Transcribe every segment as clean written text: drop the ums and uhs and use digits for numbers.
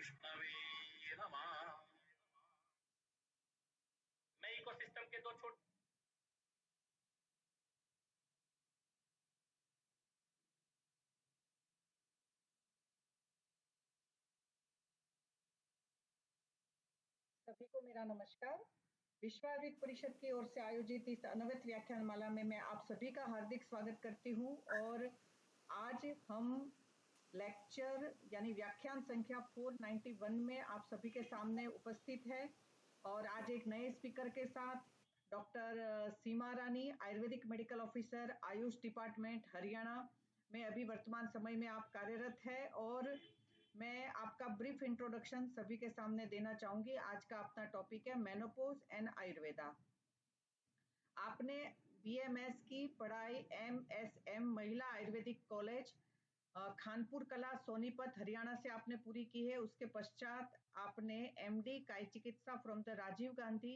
विष्णवे नमः। मैं इकोसिस्टम के दो छोटे सभी को मेरा नमस्कार। विश्व आयुर्वेद परिषद की ओर से आयोजित इस अनवरत व्याख्यानमाला में मैं आप सभी का हार्दिक स्वागत करती हूं और आज हम लेक्चर यानी व्याख्यान संख्या 491 में आप सभी के सामने उपस्थित है और आज एक नए स्पीकर के साथ doctor Seema Rani, Ayurvedic medical officer, Ayush department, Haryana में अभी वर्तमान समय में आप कार्यरत है और मैं आपका ब्रीफ इंट्रोडक्शन सभी के सामने देना चाहूंगी। आज का अपना टॉपिक है मेनोपॉज एंड आयुर्वेदा। आपने बीएमएस की पढ़ाई एमएसएम महिला आयुर्वेदिक कॉलेज खानपुर कला सोनीपत हरियाणा से आपने पूरी की है। उसके पश्चात आपने MD Kayachikitsa from the Rajiv Gandhi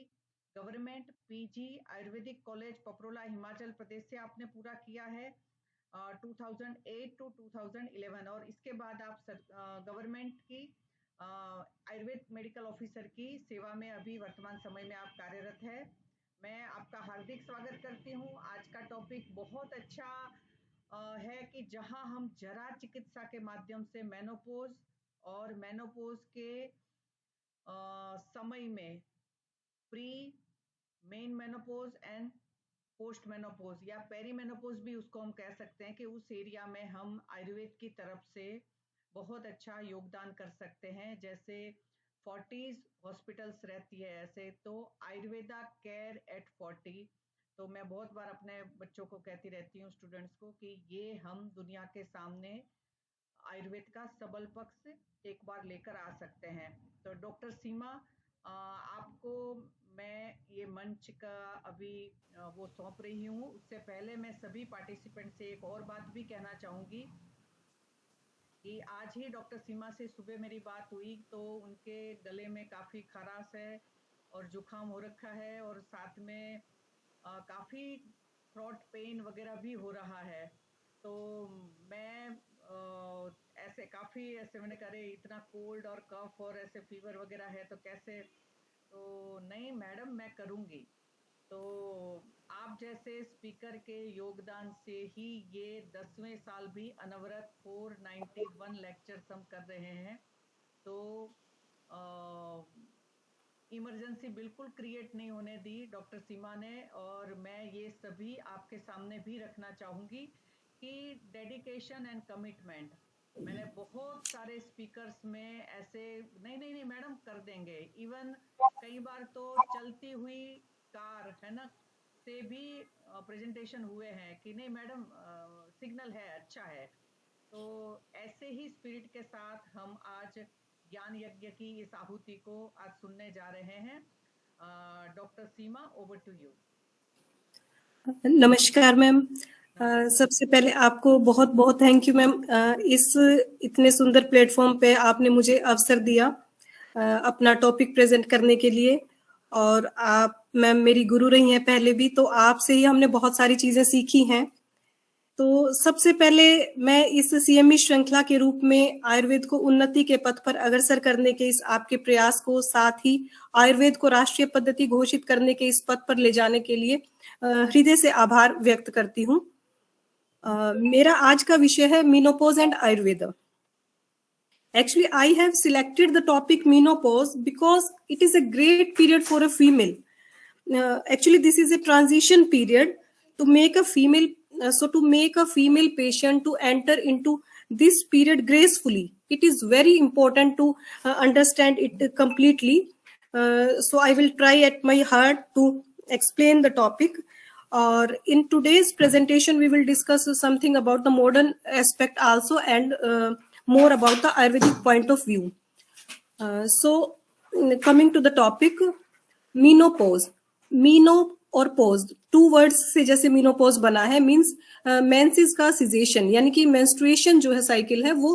government PG Ayurvedic college Paprola Himachal Pradesh से आपने पूरा किया है 2008 टू 2011 और इसके बाद आप गवर्नमेंट की आयुर्वेद मेडिकल ऑफिसर की सेवा में अभी वर्तमान समय में आप कार्यरत है। मैं आपका हार्दिक स्वागत करती हूँ। आज का टॉपिक बहुत अच्छा है कि जहां हम जरा चिकित्सा के माध्यम से मेनोपॉज और मेनोपॉज के समय में pre main menopause and post menopause या पेरीमेनोपॉज भी उसको हम कह सकते हैं कि उस एरिया में हम आयुर्वेद की तरफ से बहुत अच्छा योगदान कर सकते हैं। जैसे 40 हॉस्पिटल्स रहती है ऐसे तो आयुर्वेदा केयर एट 40, तो मैं बहुत बार अपने बच्चों को कहती रहती हूँ, स्टूडेंट्स को, कि ये हम दुनिया के सामने आयुर्वेद का सबल पक्ष एक बार लेकर आ सकते हैं। तो डॉक्टर सीमा, आपको मैं ये मंच का अभी वो सौंप रही हूँ। उससे पहले मैं सभी पार्टिसिपेंट से एक और बात भी कहना चाहूंगी कि आज ही डॉक्टर सीमा से सुबह मेरी बात हुई तो उनके गले में काफ़ी खराश है और जुकाम हो रखा है और साथ में काफ़ी थ्रोट पेन वगैरह भी हो रहा है। तो मैं ऐसे काफ़ी ऐसे मैंने कहा इतना कोल्ड और कफ और ऐसे फीवर वगैरह है तो कैसे, तो नहीं मैडम मैं करूँगी। तो आप जैसे स्पीकर के योगदान से ही ये 10वें साल भी अनवरत 491 लेक्चर्स हम कर रहे हैं। तो इमरजेंसी बिल्कुल क्रिएट नहीं होने दी डॉक्टर सीमा ने और मैं ये सभी आपके सामने भी रखना चाहूँगी कि डेडिकेशन एंड कमिटमेंट, मैंने बहुत सारे स्पीकर्स में ऐसे नहीं नहीं नहीं मैडम कर देंगे, इवन कई बार तो चलती हुई कार है ना से भी प्रेजेंटेशन हुए हैं कि नहीं मैडम सिग्नल है अच्छा है। तो ऐसे ही स्पिरिट के साथ हम आज ज्ञान यज्ञ की इस आहुति को आज सुनने जा रहे हैं। Doctor Seema, over to you. नमस्कार मैम। सबसे पहले आपको बहुत बहुत थैंक यू मैम, इस इतने सुंदर प्लेटफॉर्म पे आपने मुझे अवसर दिया अपना टॉपिक प्रेजेंट करने के लिए। और आप मैम मेरी गुरु रही हैं पहले भी, तो आपसे ही हमने बहुत सारी चीजें सीखी हैं। तो सबसे पहले मैं इस सीएमई श्रृंखला के रूप में आयुर्वेद को उन्नति के पथ पर अग्रसर करने के इस आपके प्रयास को, साथ ही आयुर्वेद को राष्ट्रीय पद्धति घोषित करने के इस पथ पर ले जाने के लिए हृदय से आभार व्यक्त करती हूँ। मेरा आज का विषय है menopause and Ayurveda. Actually, I have selected the topic menopause because it is a great period for a female. Actually, this is a transition period to make a female, to make a female patient to enter into this period gracefully. It is very important to understand it completely. So I will try at my heart to explain the topic. Or in today's presentation, we will discuss something about the modern aspect also and more about the Ayurvedic point of view. So coming to the topic, menopause. मीनो और pose, 2 words से जैसे menopause बना है, means menses का cessation, यानी कि menstruation जो है साइकिल है वो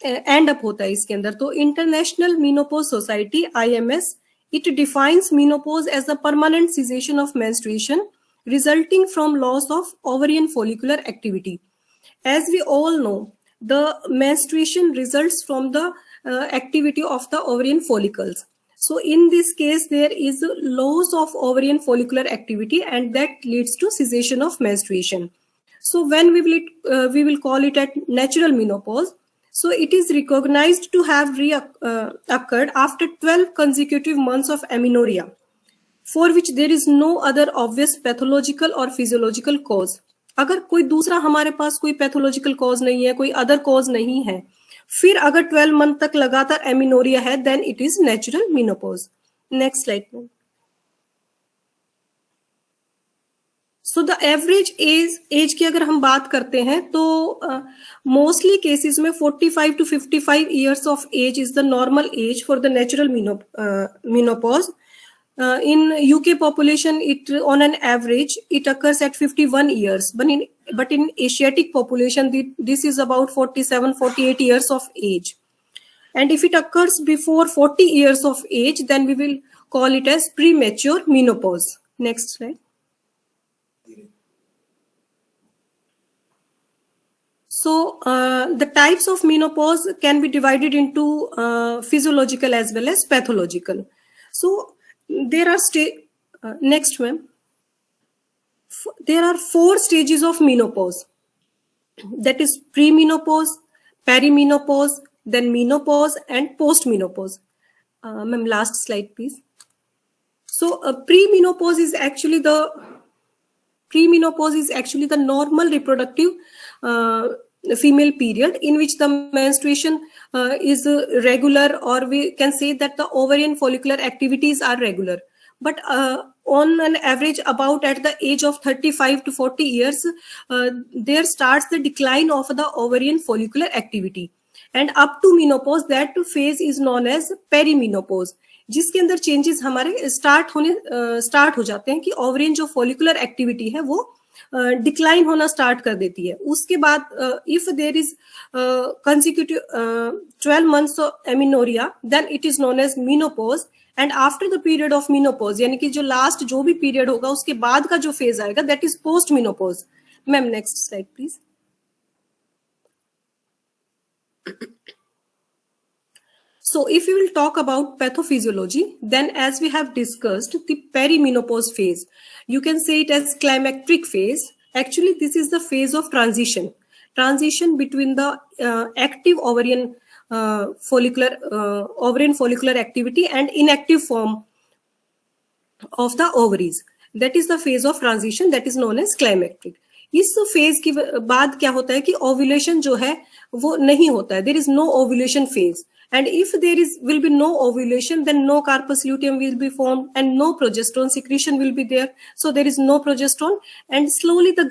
एंड अप होता है इसके अंदर। तो international menopause society IMS, it defines menopause as a permanent cessation of menstruation resulting from loss of ovarian follicular activity. As we all know, the menstruation results from the activity of the ovarian follicles. So in this case, there is a loss of ovarian follicular activity, and that leads to cessation of menstruation. So when we will call it at natural menopause. So it is recognized to have occurred after 12 consecutive months of amenorrhea, for which there is no other obvious pathological or physiological cause. अगर कोई दूसरा हमारे पास कोई pathological cause नहीं है, कोई other cause नहीं है, फिर अगर 12 मंथ तक लगातार एमिनोरिया है, then it is natural menopause. Next slide. So the average age की अगर हम बात करते हैं तो मोस्टली केसेस में 45 to 55 years of age is the normal age for the natural menopause. In UK population, it on an average it occurs at 51 years, but in Asiatic population this is about 47-48 years of age. And if it occurs before 40 years of age, then we will call it as premature menopause. Next slide. So the types of menopause can be divided into physiological as well as pathological. So there are next ma'am. There are 4 stages of menopause. That is premenopause, perimenopause, then menopause, and postmenopause. Ma'am, last slide, please. So premenopause is actually the normal reproductive female period in which the menstruation is regular, or we can say that the ovarian follicular activities are regular. But on an average, about at the age of 35 to 40 years, there starts the decline of the ovarian follicular activity. And up to menopause, that phase is known as perimenopause, जिसके अंदर changes हमारे start हो जाते हैं कि ovarian जो follicular activity है वो डिक्लाइन होना स्टार्ट कर देती है. उसके बाद if there is consecutive 12 months of amenorrhoea, then it is known as menopause. And after the period of menopause, यानी कि जो लास्ट जो भी पीरियड होगा उसके बाद का जो फेज आएगा, that is post menopause. Ma'am, next slide please. So if we will talk about pathophysiology, then as we have discussed the perimenopause phase, you can say it as climacteric phase. Actually, this is the phase of transition between the active ovarian follicular activity and inactive form of the ovaries. That is the phase of transition, that is known as climacteric. इस phase के बाद क्या होता है कि ovulation जो है वो नहीं होता है. There is no ovulation phase. And if there will be no ovulation, then no corpus luteum will be formed and no progesterone secretion will be there. So there is no progesterone, and slowly the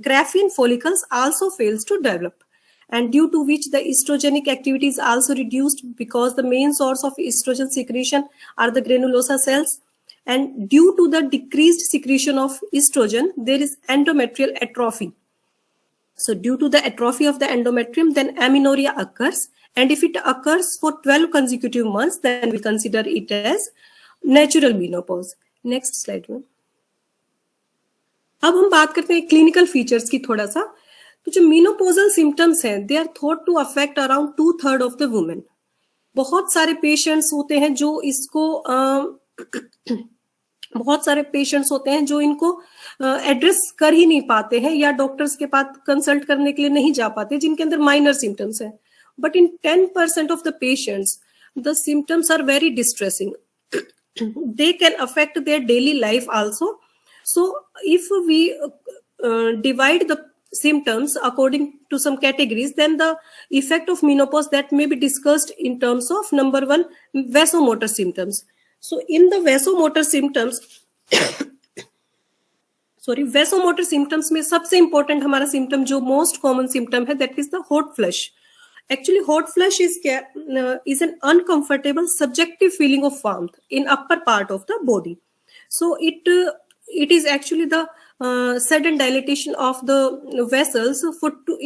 Graafian follicles also fails to develop. And due to which the estrogenic activity is also reduced, because the main source of estrogen secretion are the granulosa cells. And due to the decreased secretion of estrogen, there is endometrial atrophy. So due to the atrophy of the endometrium, then amenorrhea occurs. And if it occurs for 12 consecutive months, then we consider it as natural menopause. Next slide में. अब हम बात करते हैं clinical features की थोड़ा सा. तो जो मेनोपोजल सिम्टम्स हैं, they are thought to affect around 2/3 of the women. बहुत सारे पेशेंट्स होते हैं जो इसको बहुत सारे पेशेंट्स होते हैं जो इनको एड्रेस कर ही नहीं पाते हैं, या डॉक्टर्स के पास कंसल्ट करने के लिए नहीं जा पाते, जिनके अंदर माइनर सिम्टम्स हैं. But in 10% of the patients, the symptoms are very distressing. They can affect their daily life also. So if we divide the symptoms according to some categories, then the effect of menopause that may be discussed in terms of number 1, vasomotor symptoms. So in the vasomotor symptoms, vasomotor symptoms में सबसे important हमारा symptom जो most common symptom है, that is the hot flush. Actually, hot flush is an uncomfortable subjective feeling of warmth in upper part of the body. So it is actually the sudden dilatation of the vessels.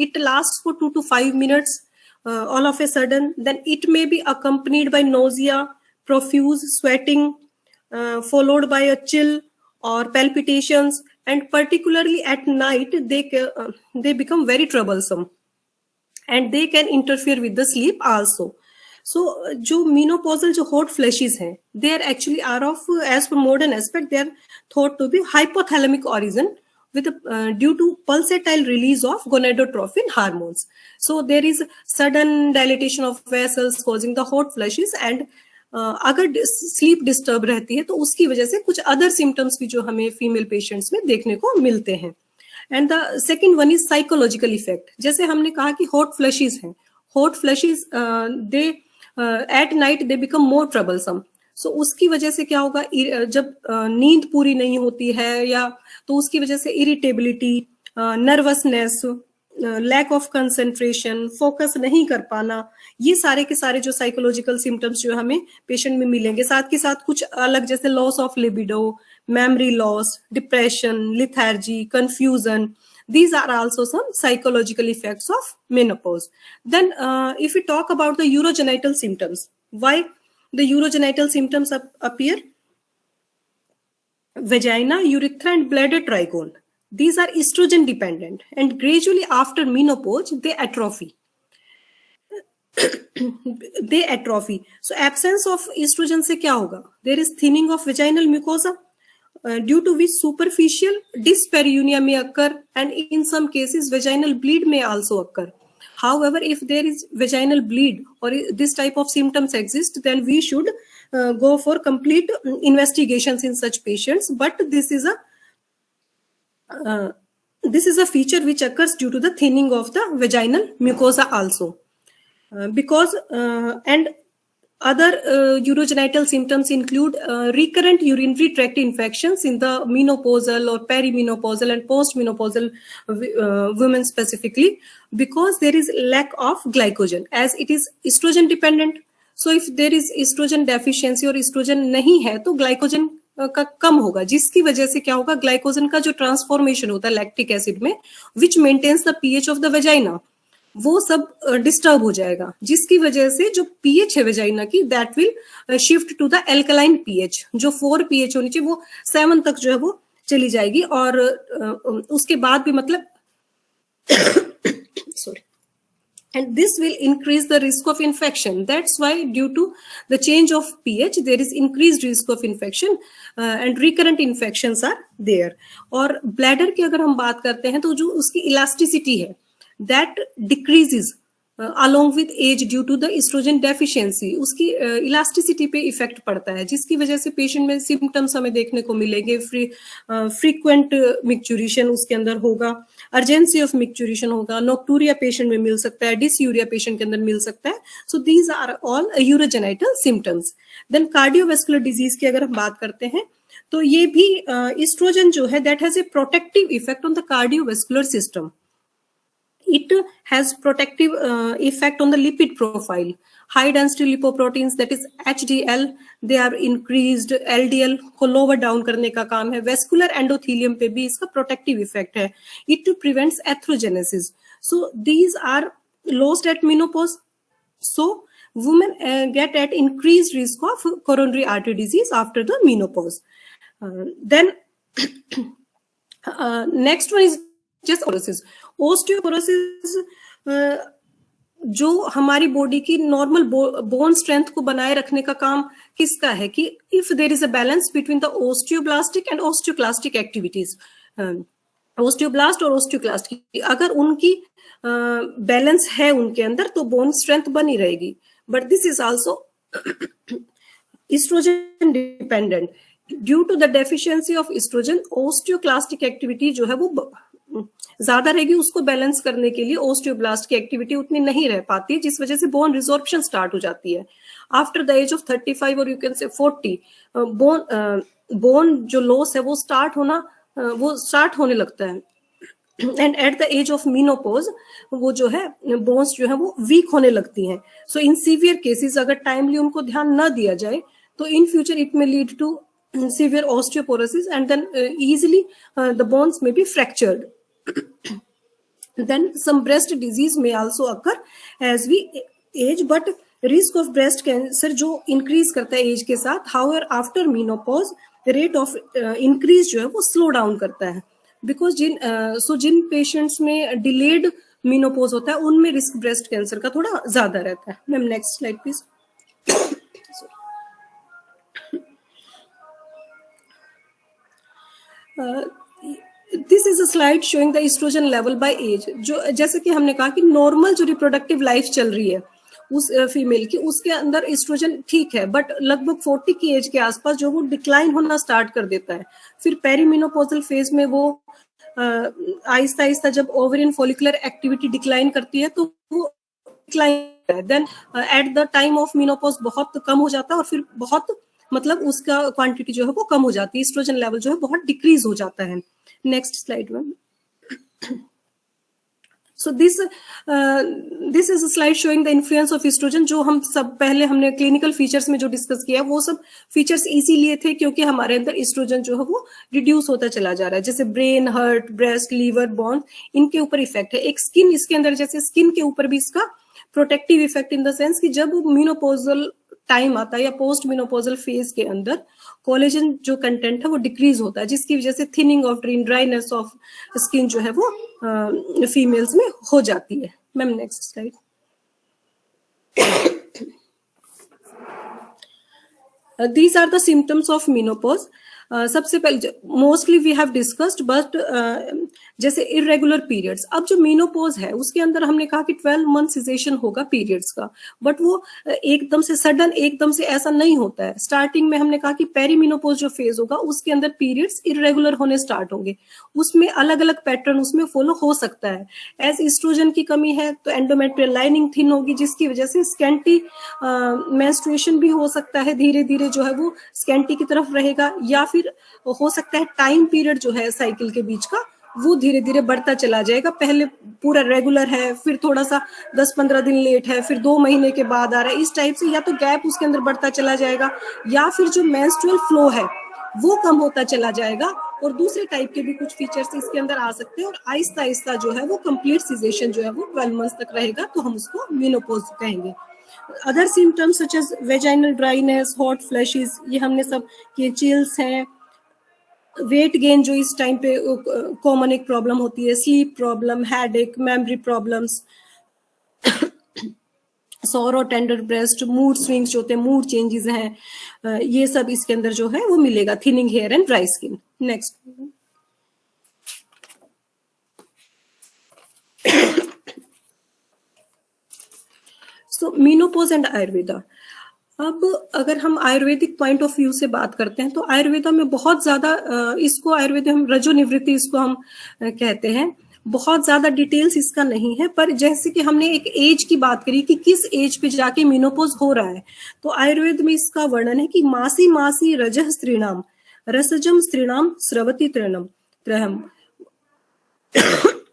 It lasts for 2 to 5 minutes all of a sudden. Then it may be accompanied by nausea, profuse sweating, followed by a chill or palpitations, and particularly at night they become very troublesome. and they can interfere with the sleep also. So जो menopausal जो hot flashes हैं, they are actually are of, as per modern aspect, they are thought to be hypothalamic origin with due to pulsatile release of gonadotropin hormones. So there is sudden dilatation of vessels causing the hot flashes, and अगर sleep disturb रहती है तो उसकी वजह से कुछ other symptoms भी जो हमें फीमेल पेशेंट्स में देखने को मिलते हैं. And the second one is psychological effect. जैसे हमने कहा कि हॉट फ्लैशेस हैं, hot flashes they at night they become more troublesome. So उसकी वजह से क्या होगा, जब नींद पूरी नहीं होती है या तो उसकी वजह से irritability, nervousness, lack of concentration, focus नहीं कर पाना, ये सारे के सारे जो साइकोलॉजिकल सिम्टम्स जो हमें पेशेंट में मिलेंगे. साथ के साथ कुछ अलग जैसे loss of libido, memory loss, depression, lethargy, confusion. These are also some psychological effects of menopause. Then if we talk about the urogenital symptoms, why the urogenital symptoms appear? Vagina, urethra and bladder trigone. These are estrogen dependent, and gradually after menopause they atrophy. They atrophy. So absence of estrogen से क्या होगा? There is thinning of vaginal mucosa, due to which superficial dyspareunia may occur, and in some cases vaginal bleed may also occur. However, if there is vaginal bleed or this type of symptoms exist, then we should go for complete investigations in such patients. But this is a feature which occurs due to the thinning of the vaginal mucosa also, because and other urogenital symptoms include recurrent urinary tract infections in the menopausal or perimenopausal and postmenopausal women specifically, because there is lack of glycogen, as it is estrogen dependent. So if there is estrogen deficiency और estrogen नहीं है तो glycogen का कम होगा, जिसकी वजह से क्या होगा, ग्लाइकोजन का जो ट्रांसफॉर्मेशन होता है लैक्टिक एसिड में, which maintains the pH of the vagina, वो सब डिस्टर्ब हो जाएगा, जिसकी वजह से जो पीएच है वेजाइना की, that will shift to the alkaline pH. जो 4 पीएच होनी चाहिए वो 7 तक जो है वो चली जाएगी, और उसके बाद भी मतलब sorry, and this will increase the risk of infection. That's why due to the change of pH there is increased risk of infection, and recurrent infections are there. और ब्लैडर की अगर हम बात करते हैं तो जो उसकी इलास्टिसिटी है that decreases along with age due to the estrogen deficiency. उसकी इलास्टिसिटी पे इफेक्ट पड़ता है, जिसकी वजह से पेशेंट में सिम्टम्स हमें देखने को मिलेंगे. फ्रीक्वेंट मिक्चुरेशन उसके अंदर होगा, अर्जेंसी ऑफ मिक्चुरेशन होगा, नोक्टूरिया पेशेंट में मिल सकता है, डिसयूरिया पेशेंट के अंदर मिल सकता है. So these are all urogenital symptoms. Then cardiovascular disease की अगर हम बात करते हैं तो ये भी एस्ट्रोजन जो है that has a protective effect on the cardiovascular system. It has protective effect on the lipid profile. High density lipoproteins, that is HDL, they are increased. LDL को lower down करने का काम है. Vascular endothelium पे भी इसका protective effect है. It prevents atherogenesis. So these are lost at menopause. So women get at increased risk of coronary artery disease after the menopause. Then next one is just osteoporosis. Osteoporosis जो हमारी body की normal bone strength को बनाए रखने का काम किसका है, कि if there is a balance between the osteoblastic and osteoclastic activities, osteoblast और ओस्टियोक्लास्ट की अगर उनकी बैलेंस है उनके अंदर तो बोन स्ट्रेंथ बनी रहेगी. But this is also oestrogen dependent. Due to the deficiency of oestrogen osteoclastic activity जो है वो ज्यादा रहेगी. उसको बैलेंस करने के लिए ओस्टियोब्लास्ट की एक्टिविटी उतनी नहीं रह पाती है, जिस वजह से बोन रिजॉर्प्शन स्टार्ट हो जाती है. आफ्टर द एज ऑफ 35 और यू कैन से 40 बोन जो लॉस है वो स्टार्ट होने लगता है. And at the age of menopause वो जो है बोन्स जो है वो वीक होने लगती हैं. सो इन सीवियर केसेस अगर टाइमली उनको ध्यान न दिया जाए तो in future it may lead to severe osteoporosis, and then easily the bones may be fractured. Then some breast disease may also occur as we age, but risk of breast cancer जो increase करता है age के साथ. However, after menopause the rate of increase जो है वो slow down करता है, because जिन patients में delayed मीनोपोज होता है उनमें रिस्क ब्रेस्ट कैंसर का थोड़ा ज्यादा रहता है। Ma'am next slide please. This is a slide showing the oestrogen level by age. जो जैसे कि हमने कहा कि नॉर्मल जो रिप्रोडक्टिव लाइफ चल रही है उस फीमेल की, उसके अंदर एस्ट्रोजन ठीक है, बट लगभग 40 की एज के आसपास जो वो डिक्लाइन होना स्टार्ट कर देता है। फिर पेरीमेनोपॉजल फेज में वो आहिस्ता आहिस्ता जब ओवेरियन फॉलिकुलर एक्टिविटी डिक्लाइन करती है तो वो decline, then at the time of menopause बहुत कम हो जाता है और फिर बहुत मतलब उसका क्वांटिटी जो है वो कम हो जाती है, एस्ट्रोजन लेवल जो है बहुत डिक्रीज हो जाता है। नेक्स्ट स्लाइड में। सो this is a slide showing the influence of oestrogen. जो हम सब पहले हमने क्लिनिकल फीचर्स में जो डिस्कस किया वो सब फीचर्स इसीलिए थे क्योंकि हमारे अंदर एस्ट्रोजन जो है वो रिड्यूस होता चला जा रहा है। जैसे brain, heart, breast, liver, bone, इनके ऊपर इफेक्ट है। एक स्किन, इसके अंदर जैसे स्किन के ऊपर भी इसका protective effect in the sense कि जब मेनोपॉजल टाइम आता है या पोस्ट मेनोपॉजल फेज के अंदर कोलेजन जो कंटेंट है वो डिक्रीज होता है, जिसकी वजह से thinning of skin, dryness of skin जो है वो फीमेल्स में हो जाती है। Ma'am next slide. These are the symptoms of menopause. सबसे पहले mostly we have discussed, but जैसे इरेगुलर पीरियड्स। अब जो मेनोपॉज है उसके अंदर हमने कहा कि 12 मंथ सिजेशन होगा पीरियड्स का, बट वो एकदम से सडन एकदम से ऐसा नहीं होता है। स्टार्टिंग में हमने कहा कि पेरीमेनोपॉज जो फेज होगा उसके अंदर पीरियड्स इरेगुलर होने स्टार्ट होंगे, उसमें अलग अलग पैटर्न उसमें फॉलो हो सकता है। एज एस्ट्रोजन की कमी है तो एंडोमेट्रियल लाइनिंग थिन होगी, जिसकी वजह से स्कैंटी मेंस्ट्रुएशन भी हो सकता है, धीरे धीरे जो है वो स्कैंटी की तरफ रहेगा, या फिर हो सकता है टाइम पीरियड जो है साइकिल के बीच का वो धीरे धीरे बढ़ता चला जाएगा। पहले पूरा रेगुलर है, फिर थोड़ा सा 10-15 दिन लेट है, फिर 2 महीने के बाद आ रहा है। इस टाइप से या तो गैप उसके अंदर बढ़ता चला जाएगा या फिर जो मेंस्ट्रुअल फ्लो है वो कम होता चला जाएगा, और दूसरे टाइप के भी कुछ फीचर्स इसके अंदर आ सकते हैं। और आहिस्ता आहिस्ता जो है वो कंप्लीट सिजेशन जो है वो 12 मंथ्स तक रहेगा, तो हम उसको मेनोपॉज कहेंगे। Other symptoms such as vaginal dryness, hot flashes, ये हमने सब किए। चिल्स हैं, वेट गेन जो इस टाइम पे कॉमन एक प्रॉब्लम होती है, sleep problem, headache, memory problems, sorrow, tender breast, mood swings जो होते हैं, मूड चेंजेस हैं, ये सब इसके अंदर जो है वो मिलेगा। Thinning hair and dry skin. Next. So menopause and Ayurveda. अब अगर हम आयुर्वेदिक पॉइंट ऑफ व्यू से बात करते हैं तो आयुर्वेदा में बहुत ज्यादा इसको आयुर्वेद हम रजोनिवृत्ति इसको हम कहते हैं। बहुत ज्यादा डिटेल्स इसका नहीं है, पर जैसे कि हमने एक एज की बात करी कि किस एज पे जाके मेनोपॉज हो रहा है, तो आयुर्वेद में इसका वर्णन है कि मासी मासी रजः स्त्रीणाम रसजम स्त्रीणाम स्रवती त्रयम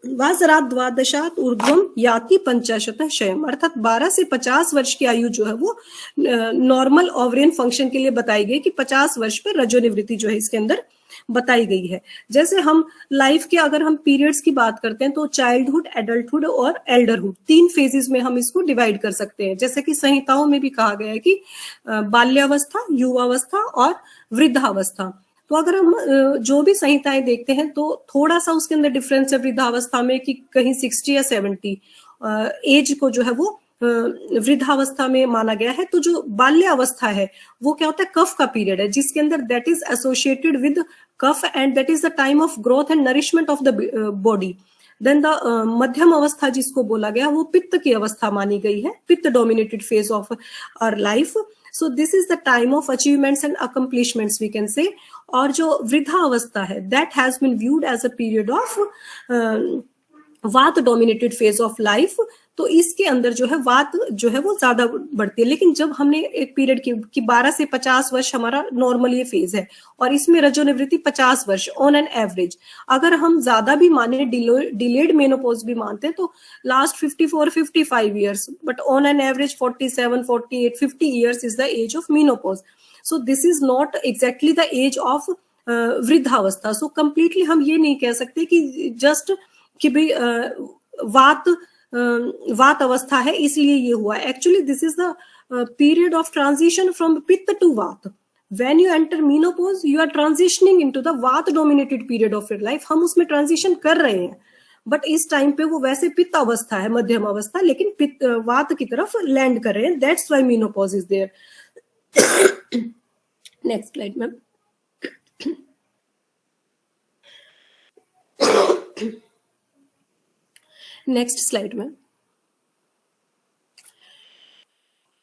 वासरात द्वादशात ऊर्ध्वम याति 50 शयम। अर्थात 12 से 50 वर्ष की आयु जो है वो नॉर्मल ओवरियन फंक्शन के लिए बताई गई कि 50 वर्ष पे रजोनिवृत्ति जो है इसके अंदर बताई गई है। जैसे हम लाइफ के अगर हम पीरियड्स की बात करते हैं तो चाइल्डहुड, एडल्टहुड और एल्डरहुड, 3 फेजेस में हम इसको डिवाइड कर सकते हैं। जैसे कि संहिताओं में भी कहा गया है कि बाल्यावस्था, युवावस्था और वृद्धावस्था। तो अगर हम जो भी संहिताएं देखते हैं तो थोड़ा सा उसके अंदर डिफरेंस है वृद्धावस्था में कि कहीं 60 या 70 एज को जो है वो वृद्धावस्था में माना गया है। तो जो बाल्यावस्था है वो क्या होता है, कफ का पीरियड है, जिसके अंदर that is associated with kapha and that is the time of growth and nourishment of the body. Then the मध्यम अवस्था जिसको बोला गया वो पित्त की अवस्था मानी गई है, pitta dominated phase of our life. So this is the time of achievements and accomplishments we can say. और जो वृद्धा अवस्था है that has been viewed as a period of vata dominated phase of life. तो इसके अंदर जो है वात जो है वो ज्यादा बढ़ती है। लेकिन जब हमने एक पीरियड की 12 से 50 वर्ष हमारा नॉर्मल ये फेज है और इसमें रजोनिवृत्ति 50 वर्ष ऑन एन एवरेज। अगर हम ज्यादा भी माने, डिलेड मेनोपॉज भी मानते हैं तो last 54-55 years, but on an average 47-48-50 years is the age of menopause. So this is not exactly the age of वृद्धावस्था। सो कंप्लीटली हम ये नहीं कह सकते कि जस्ट कि भाई वात अवस्था है इसलिए ये हुआ। Actually this is the period of transition from pitta to vata. When you enter menopause you are transitioning into the vata dominated period of your life. हम उसमें ट्रांजिशन कर रहे हैं, बट इस टाइम पे वो वैसे पित्त अवस्था है, मध्यम अवस्था, लेकिन पित्त वात की तरफ लैंड कर रहे हैं, that's why menopause is there. Next slide ma'am. Next slide में।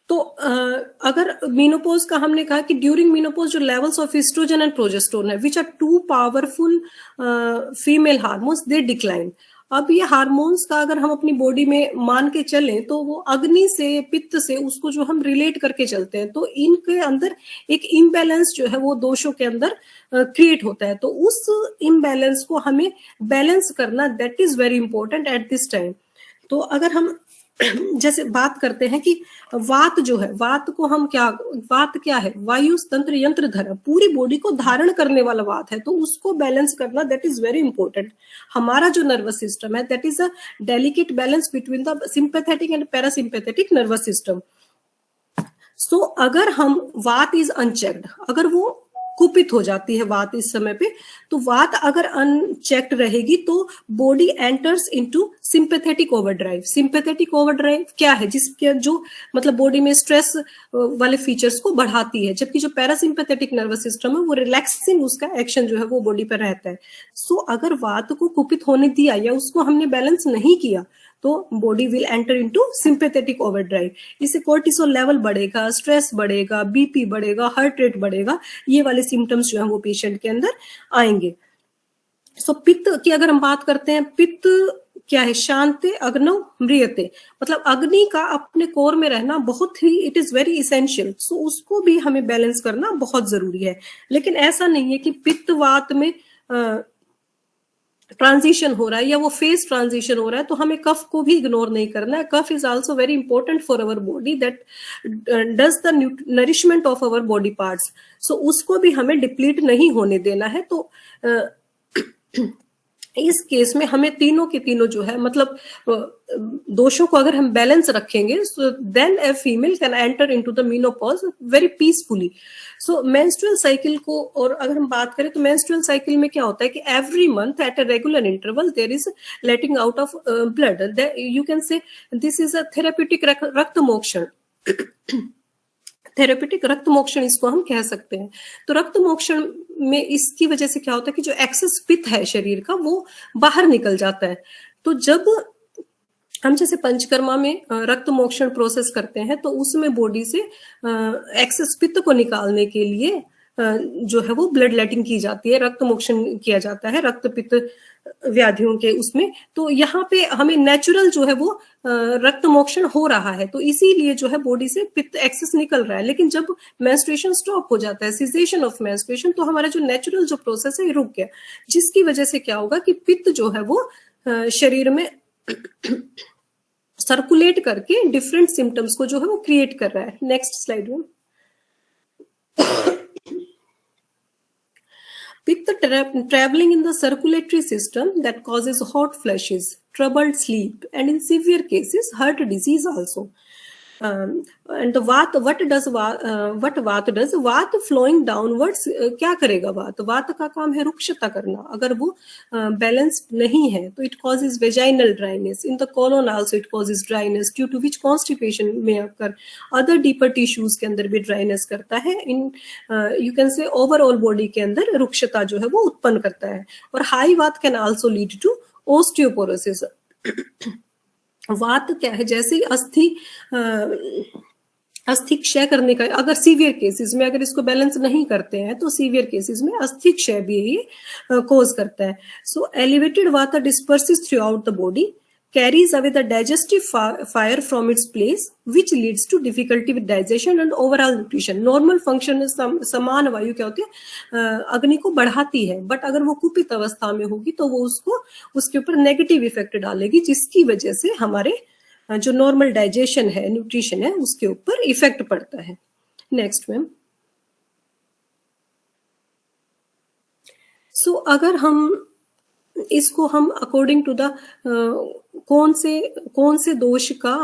तो अगर मीनोपोज का हमने कहा कि ड्यूरिंग मीनोपोज जो levels of oestrogen and progesterone है which are two powerful female hormones they decline. अब ये हार्मोन्स का अगर हम अपनी बॉडी में मान के चलें तो वो अग्नि से, पित्त से, उसको जो हम रिलेट करके चलते हैं, तो इनके अंदर एक इम्बैलेंस जो है वो दोषों के अंदर क्रिएट होता है। तो उस इम्बैलेंस को हमें बैलेंस करना, that is very important at this time. तो अगर हम जैसे बात करते हैं कि वात जो है, वात को हम वात क्या है? वायु तंत्र यंत्र धर, पूरी बॉडी को धारण करने वाला वात है, तो उसको बैलेंस करना दैट इज वेरी इंपॉर्टेंट। हमारा जो नर्वस सिस्टम है that is a delicate balance between the sympathetic and parasympathetic nervous system. So अगर हम वात इज अनचेक्ड, अगर वो कुपित हो जाती है वात इस समय पे, तो वात अगर अनचेक्ड रहेगी तो body enters into sympathetic overdrive. Sympathetic overdrive क्या है? जिसके जो मतलब बॉडी में स्ट्रेस वाले फीचर्स को बढ़ाती है, जबकि जो पैरासिम्पैथेटिक नर्वस सिस्टम है वो रिलैक्सिंग, उसका एक्शन जो है वो बॉडी पर रहता है। सो अगर वात को कुपित होने दिया या उसको हमने बैलेंस नहीं किया तो body will enter into sympathetic overdrive. इससे कोर्टिसोल लेवल बढ़ेगा, स्ट्रेस बढ़ेगा, बीपी बढ़ेगा, हार्ट रेट बढ़ेगा, ये वाले सिम्टम्स जो है वो पेशेंट के अंदर आएंगे। सो पित्त की अगर हम बात करते हैं, पित्त क्या है? शांति अग्नौ म्रियते, मतलब अग्नि का अपने कोर में रहना बहुत ही, इट इज वेरी इसेंशियल। सो उसको भी हमें बैलेंस करना बहुत जरूरी है। लेकिन ऐसा नहीं है कि पित्त वात में ट्रांजिशन हो रहा है या वो फेस ट्रांजिशन हो रहा है तो हमें कफ को भी इग्नोर नहीं करना है। Kapha is also very important for our body, that does the nourishment of our body parts. So उसको भी हमें डिप्लीट नहीं होने देना है। तो इस केस में हमें तीनों के तीनों जो है मतलब दोषों को अगर हम बैलेंस रखेंगे, so then a female can enter into the menopause very peacefully. So menstrual cycle को और अगर हम बात करें तो मेंस्ट्रुअल साइकिल में क्या होता है कि every month at a regular interval there is letting out of blood. You can say this is a therapeutic rakta mokshana. Therapeutic rakta मोक्षण इसको हम कह सकते हैं। तो रक्त मोक्षण में इसकी वजह से क्या होता है कि जो एक्सेस पित्त है शरीर का वो बाहर निकल जाता है। तो जब हम जैसे पंचकर्मा में रक्त मोक्षण प्रोसेस करते हैं तो उसमें बॉडी से एक्सेस पित्त को निकालने के लिए जो है वो ब्लड लेटिंग की जाती है, रक्त मोक्षण किया जाता है रक्त पित्त व्याधियों के उसमें। तो यहाँ पे हमें नेचुरल जो है वो रक्त मोक्षण हो रहा है, तो इसीलिए जो है बॉडी से पित्त एक्सेस निकल रहा है। लेकिन जब मेंस्ट्रुएशन स्टॉप हो जाता है, सिजेशन ऑफ मेंस्ट्रुएशन, तो हमारा जो नेचुरल जो प्रोसेस है रुक गया, जिसकी वजह से क्या होगा कि पित्त जो है वो शरीर में सर्कुलेट करके डिफरेंट सिम्टम्स को जो है वो क्रिएट कर रहा है। नेक्स्ट स्लाइड में। Pitta traveling in the circulatory system that causes hot flushes, troubled sleep, and in severe cases heart disease also. And the Vata, what Vata does? Vata flowing downwards क्या करेगा? वात का काम है रुक्षता करना। अगर वो बैलेंस्ड नहीं है तो it causes vaginal dryness, in the colon also it causes dryness, due to which constipation में आकर अदर डीपर टिश्यूज के अंदर भी ड्राइनेस करता है। In you can say overall body के अंदर रुक्षता जो है वो उत्पन्न करता है। और high vata can also lead to osteoporosis. वात क्या है? जैसे अस्थि क्षय करने का, अगर सीवियर केसेस में अगर इसको बैलेंस नहीं करते हैं तो सीवियर केसेस में अस्थि क्षय भी ये कोज करता है। सो एलिवेटेड वाता डिस्पर्सेस through out the body, carries away the digestive fire from its place, which leads to difficulty with digestion and overall nutrition. Normal function समान वायु क्या होती है? अग्नि को बढ़ाती है, बट अगर वो कुपित अवस्था में होगी तो वो उसके ऊपर नेगेटिव इफेक्ट डालेगी, जिसकी वजह से हमारे जो नॉर्मल डाइजेशन है, न्यूट्रिशन है, उसके ऊपर इफेक्ट पड़ता है। Next ma'am. सो अगर हम इसको हम अकॉर्डिंग टू द कौन से दोष का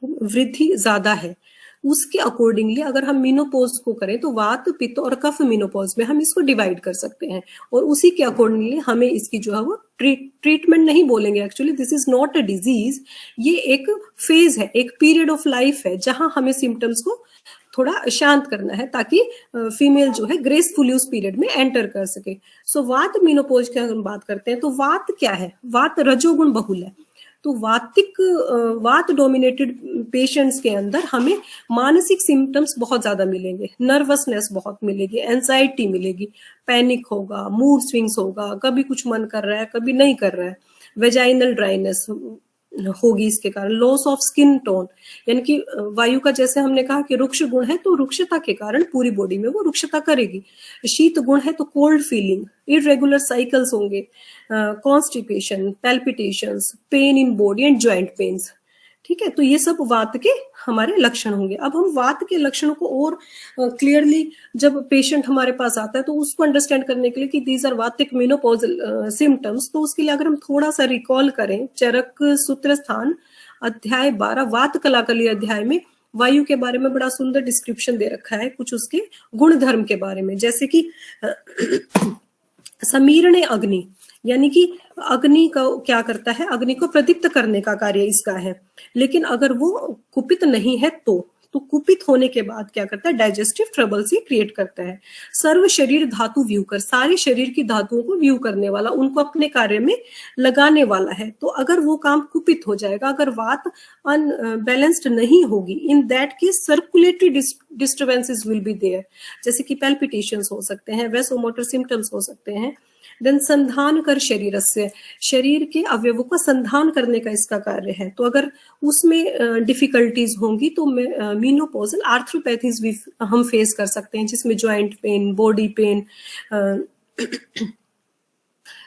वृद्धि ज्यादा है, उसके अकॉर्डिंगली अगर हम मीनोपॉज को करें तो वात, पित्त और कफ मीनोपॉज में हम इसको डिवाइड कर सकते हैं, और उसी के अकॉर्डिंगली हमें इसकी जो है वो ट्रीटमेंट नहीं बोलेंगे, actually this is not a disease, ये एक फेज है, एक पीरियड ऑफ लाइफ है जहां हमें सिम्टम्स को थोड़ा शांत करना है ताकि फीमेल जो है ग्रेसफुली उस पीरियड में एंटर कर सके। सो वात मीनोपॉज की हम बात करते हैं तो वात क्या है? वात रजोगुण बहुल है। तो वात डोमिनेटेड पेशेंट्स के अंदर हमें मानसिक सिम्टम्स बहुत ज्यादा मिलेंगे, नर्वसनेस बहुत मिलेगी, एंजाइटी मिलेगी, पैनिक होगा, मूड स्विंग्स होगा, कभी कुछ मन कर रहा है कभी नहीं कर रहा है, वेजाइनल ड्राइनेस होगी इसके कारण, लॉस ऑफ स्किन टोन, यानी कि वायु का जैसे हमने कहा कि रुक्ष गुण है तो रुक्षता के कारण पूरी बॉडी में वो रुक्षता करेगी, शीत गुण है तो कोल्ड फीलिंग, इरेगुलर साइकिल्स होंगे, constipation, palpitations, pain in body and joint pains. ठीक है, तो ये सब वात के हमारे लक्षण होंगे। अब हम वात के लक्षणों को और क्लियरली जब पेशेंट हमारे पास आता है तो उसको अंडरस्टैंड करने के लिए कि दीज आर वातिक मेनोपॉजल सिम्टम्स, तो उसके लिए अगर हम थोड़ा सा रिकॉल करें चरक सूत्र स्थान अध्याय 12 वात कलाकली अध्याय में वायु के बारे में बड़ा सुंदर डिस्क्रिप्शन दे रखा है, कुछ उसके गुण धर्म के बारे में, जैसे कि समीरणे अग्नि, यानी कि अग्नि का क्या करता है? अग्नि को प्रदीप्त करने का कार्य इसका है, लेकिन अगर वो कुपित नहीं है तो कुपित होने के बाद क्या करता है? डाइजेस्टिव ट्रबल से क्रिएट करता है। सर्व शरीर धातु व्यू कर, सारे शरीर की धातुओं को व्यू करने वाला, उनको अपने कार्य में लगाने वाला है। तो अगर वो काम कुपित हो जाएगा, अगर वात अनबैलेंस्ड नहीं होगी, in that case circulatory disturbances will be there, जैसे कि पैल्पिटेशंस हो सकते हैं, वैसोमोटर सिम्टम्स हो सकते हैं। देन संधान कर शरीर से, शरीर के अवयवों का संधान करने का इसका कार्य है। तो अगर उसमें डिफिकल्टीज होंगी तो मीनोपॉजल आर्थ्रोपैथीज भी हम फेस कर सकते हैं, जिसमें जॉइंट पेन, बॉडी पेन,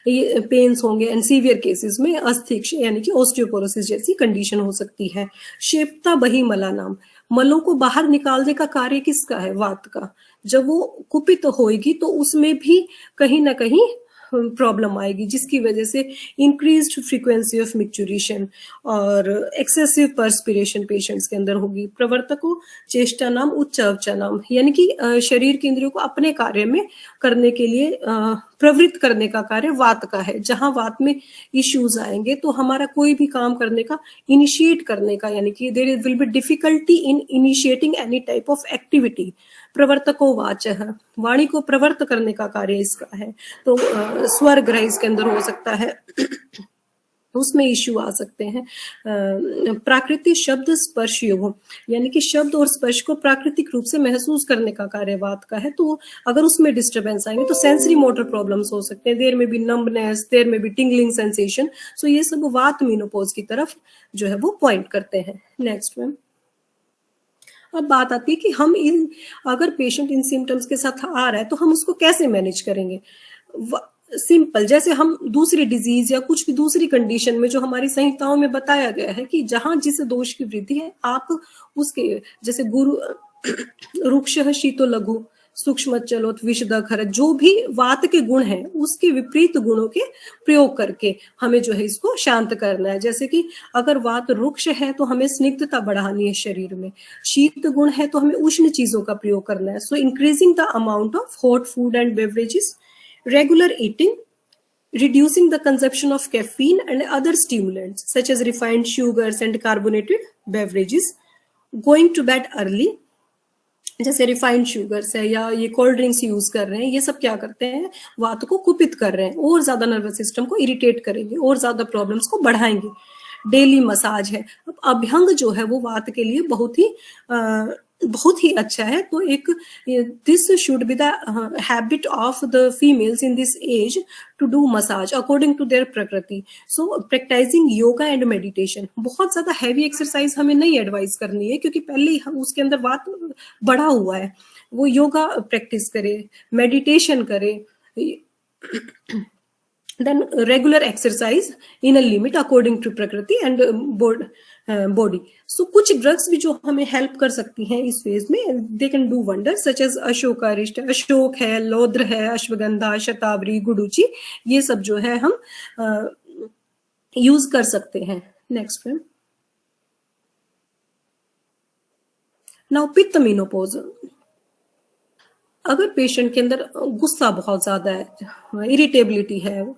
ये पेन्स होंगे, एंड सीवियर केसेस में अस्थिक्ष यानी कि ऑस्टियोपोरोसिस जैसी कंडीशन हो सकती है। शेप्ता बही मला नाम, मलों को बाहर निकालने का कार्य किसका है? वात का। जब वो कुपित होएगी तो उसमें भी कहीं ना कहीं प्रॉब्लम आएगी, जिसकी वजह से इंक्रीज्ड फ्रीक्वेंसी ऑफ मिक्चुरेशन और एक्सेसिव पर्सपिरेशन पेशेंट्स के अंदर होगी। प्रवर्तकों चेष्टा नाम उच्च अवचा नाम, यानी कि शरीर के इंद्रियों को अपने कार्य में करने के लिए प्रवृत्त करने का कार्य वात का है। जहां वात में इश्यूज आएंगे तो हमारा कोई भी काम करने का, इनिशिएट करने का, यानी कि there will be difficulty in initiating any type of activity. प्रवर्तको वाच, वाणी को प्रवर्त करने का कार्य इसका है। तो स्वर ग्रह इसके अंदर हो सकता है, उसमें इश्यू आ सकते हैं। प्राकृतिक शब्द स्पर्श योग, यानी कि शब्द और स्पर्श को प्राकृतिक रूप से महसूस करने का कार्य वात का है। तो अगर उसमें डिस्टर्बेंस आएंगे तो सेंसरी मोटर प्रॉब्लम्स हो सकते हैं, देर में भी नंबनेस, देर में भी टिंगलिंग सेंसेशन। सो ये सब वात मीनोपॉज की तरफ जो है वो पॉइंट करते हैं। नेक्स्ट मैम, अब बात आती है कि हम अगर पेशेंट इन सिम्टम्स के साथ आ रहा है तो हम उसको कैसे मैनेज करेंगे। सिंपल, जैसे हम दूसरी डिजीज या कुछ भी दूसरी कंडीशन में जो हमारी संहिताओं में बताया गया है कि जहां जिस दोष की वृद्धि है आप उसके, जैसे गुरु रुक्ष शीतो लघु सूक्ष्म चलोत विषद खर, जो भी वात के गुण हैं उसके विपरीत गुणों के प्रयोग करके हमें जो है इसको शांत करना है। जैसे कि अगर वात रुक्ष है तो हमें स्निग्धता बढ़ानी है शरीर में, शीत गुण है तो हमें उष्ण चीजों का प्रयोग करना है। सो increasing the amount of hot food and beverages, regular eating, reducing the consumption of caffeine and other stimulants such as refined sugars and carbonated beverages, going to bed early, जैसे रिफाइंड शुगर्स है या ये cold drinks use कर रहे हैं, ये सब क्या करते हैं? वात को कुपित कर रहे हैं और ज्यादा नर्वस सिस्टम को इरिटेट करेंगे और ज्यादा प्रॉब्लम्स को बढ़ाएंगे। डेली मसाज है। अब अभ्यंग जो है वो वात के लिए बहुत ही अच्छा है। तो एक this should be the habit of the females in this age to do massage according to their prakriti. So practising yoga and meditation, बहुत ज्यादा हैवी एक्सरसाइज हमें नहीं एडवाइस करनी है क्योंकि पहले ही उसके अंदर वात बढ़ा हुआ है। वो योगा प्रैक्टिस करे, मेडिटेशन करे, then regular exercise in a limit according to prakriti and body. So कुछ ड्रग्स भी जो हमें हेल्प कर सकती हैं इस फेज में, they can do wonder such as Ashokarishta, अशोक है, लौद्र है, अश्वगंधा, शतावरी, गुडुचि, ये सब जो है हम यूज कर सकते हैं। नेक्स्ट मैम, नाउ पित्त मेनोपॉज, अगर पेशेंट के अंदर गुस्सा बहुत ज्यादा है, इरिटेबिलिटी है,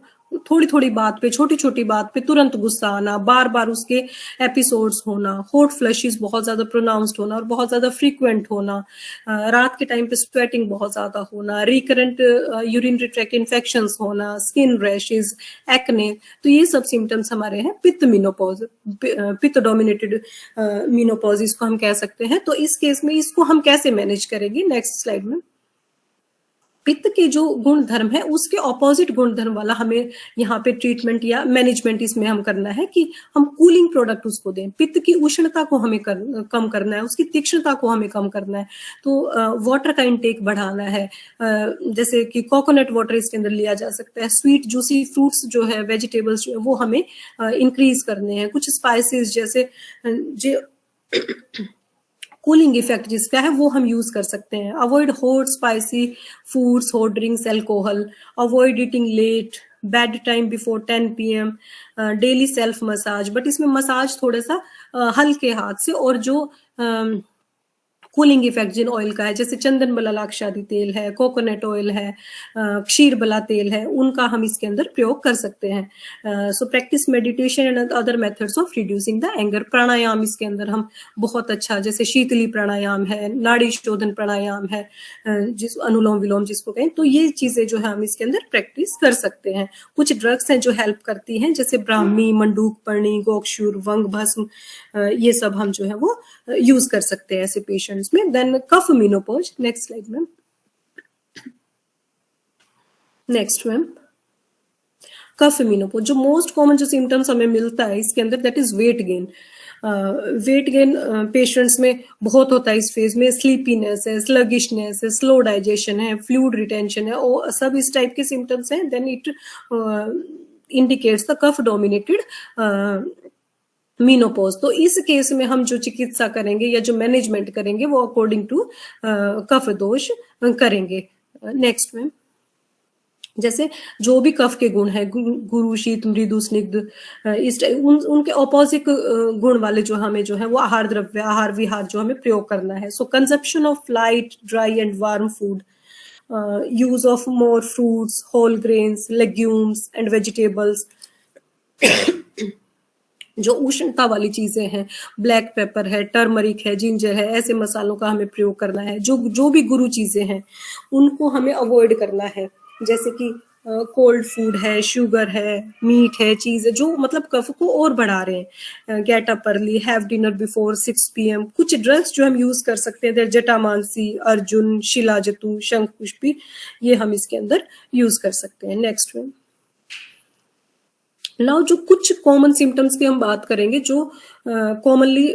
थोड़ी थोड़ी बात पे, छोटी छोटी बात पे तुरंत गुस्सा आना, बार बार उसके एपिसोड्स होना, हॉट फ्लशेस बहुत ज्यादा प्रोनाउंस्ड होना और बहुत ज्यादा फ्रीक्वेंट होना, रात के टाइम पे स्वेटिंग बहुत ज्यादा होना, रिकरेंट यूरिनरी ट्रैक्ट इन्फेक्शंस होना, स्किन रैशेस, एक्ने, तो ये सब सिम्टम्स हमारे हैं पित्त मेनोपॉज, पित्त डोमिनेटेड मेनोपॉज इसको हम कह सकते हैं। तो इस केस में इसको हम कैसे मैनेज करेंगे, नेक्स्ट स्लाइड में। पित्त के जो गुण धर्म है उसके ऑपोजिट गुण धर्म वाला हमें यहाँ पे ट्रीटमेंट या मैनेजमेंट इसमें हम करना है कि हम कूलिंग प्रोडक्ट उसको दें। पित्त की उष्णता को हमें कम करना है, उसकी तीक्ष्णता को हमें कम करना है, तो वाटर का इंटेक बढ़ाना है, जैसे कि कोकोनट वाटर इसके अंदर लिया जा सकता है, स्वीट जूसी फ्रूट्स जो है, वेजिटेबल्स जो है वो हमें इंक्रीज करने हैं, कुछ स्पाइसेस जैसे जो कूलिंग इफेक्ट जिसका है वो हम यूज कर सकते हैं। Avoid hot spicy foods, hot drinks, alcohol, avoid eating late, bed time before 10 PM, daily self massage, but इसमें मसाज थोड़ा सा हल्के हाथ से, और जो कूलिंग इफेक्ट जिन ऑयल का है, जैसे चंदन बला लाक्षादी तेल है, कोकोनट ऑयल है, क्षीर बला तेल है, उनका हम इसके अंदर प्रयोग कर सकते हैं। So practice meditation and other methods of reducing the anger. Pranayama इसके अंदर हम बहुत अच्छा, जैसे शीतली प्राणायाम है, नाड़ी शोधन प्राणायाम है, जिस अनुलोम विलोम जिसको कहें, तो ये चीजें जो है हम इसके अंदर प्रैक्टिस कर सकते हैं। कुछ ड्रग्स हैं जो हेल्प करती हैं, जैसे ब्राह्मी, मंडूक पर्णी, गोक्षूर, वंग भस्म, ये सब हम जो है वो यूज कर सकते हैं ऐसे पेशेंट्स में। Then kapha menopause, next slide ma'am. Next ma'am, kapha menopause, जो मोस्ट कॉमन जो सिम्टम्स हमें मिलता है इसके अंदर, that is weight gain. Weight gain patients में बहुत होता है इस फेज में, स्लीपीनेस है, स्लगिशनेस है, स्लो डाइजेशन है, फ्लूइड रिटेंशन है, और सब इस टाइप के सिम्टम्स हैं। Then it indicates the kapha dominated menopause. तो इस केस में हम जो चिकित्सा करेंगे या जो मैनेजमेंट करेंगे वो अकॉर्डिंग टू कफ दोष करेंगे। नेक्स्ट में, जैसे जो भी कफ के गुण है, गुरु, शीत, मृदु, स्निग्ध, इस उनके ऑपोजिट गुण वाले जो हमें जो है वो आहार द्रव्य, आहार विहार जो हमें प्रयोग करना है। So consumption of light, dry and warm food, use of more fruits, whole grains, legumes and vegetables. जो उष्णता वाली चीजें हैं, ब्लैक पेपर है, टर्मरिक है, जिंजर है, ऐसे मसालों का हमें प्रयोग करना है। जो भी गुरु चीजें हैं उनको हमें अवॉइड करना है, जैसे कि कोल्ड फूड है, शुगर है, मीट है, चीज है जो मतलब कफ को और बढ़ा रहे हैं। Get up early, have dinner before 6 PM। कुछ ड्रग्स जो हम यूज कर सकते हैं, जटामांसी, अर्जुन, शिलाजतु, शंख पुष्पी, ये हम इसके अंदर यूज कर सकते हैं। नेक्स्ट में, नाउ जो कुछ कॉमन सिम्टम्स की हम बात करेंगे, जो कॉमनली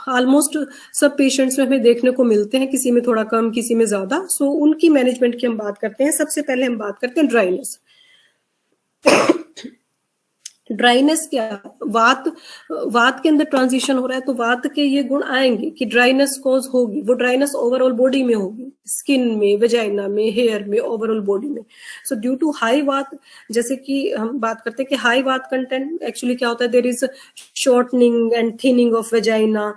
ऑलमोस्ट सब पेशेंट्स में हमें देखने को मिलते हैं, किसी में थोड़ा कम, किसी में ज्यादा। सो उनकी मैनेजमेंट की हम बात करते हैं। सबसे पहले हम बात करते हैं ड्राइनेस। ड्राइनेस क्या, वात के अंदर ट्रांजिशन हो रहा है, तो वात के ये गुण आएंगे कि ड्राइनेस कॉज होगी। वो ड्राइनेस ओवरऑल बॉडी में होगी, स्किन में, वेजाइना में, हेयर में, ओवरऑल बॉडी में। सो ड्यू टू हाई वात, जैसे कि हम बात करते हैं कि हाई वात कंटेंट, एक्चुअली क्या होता है, there is shortening and thinning of vagina,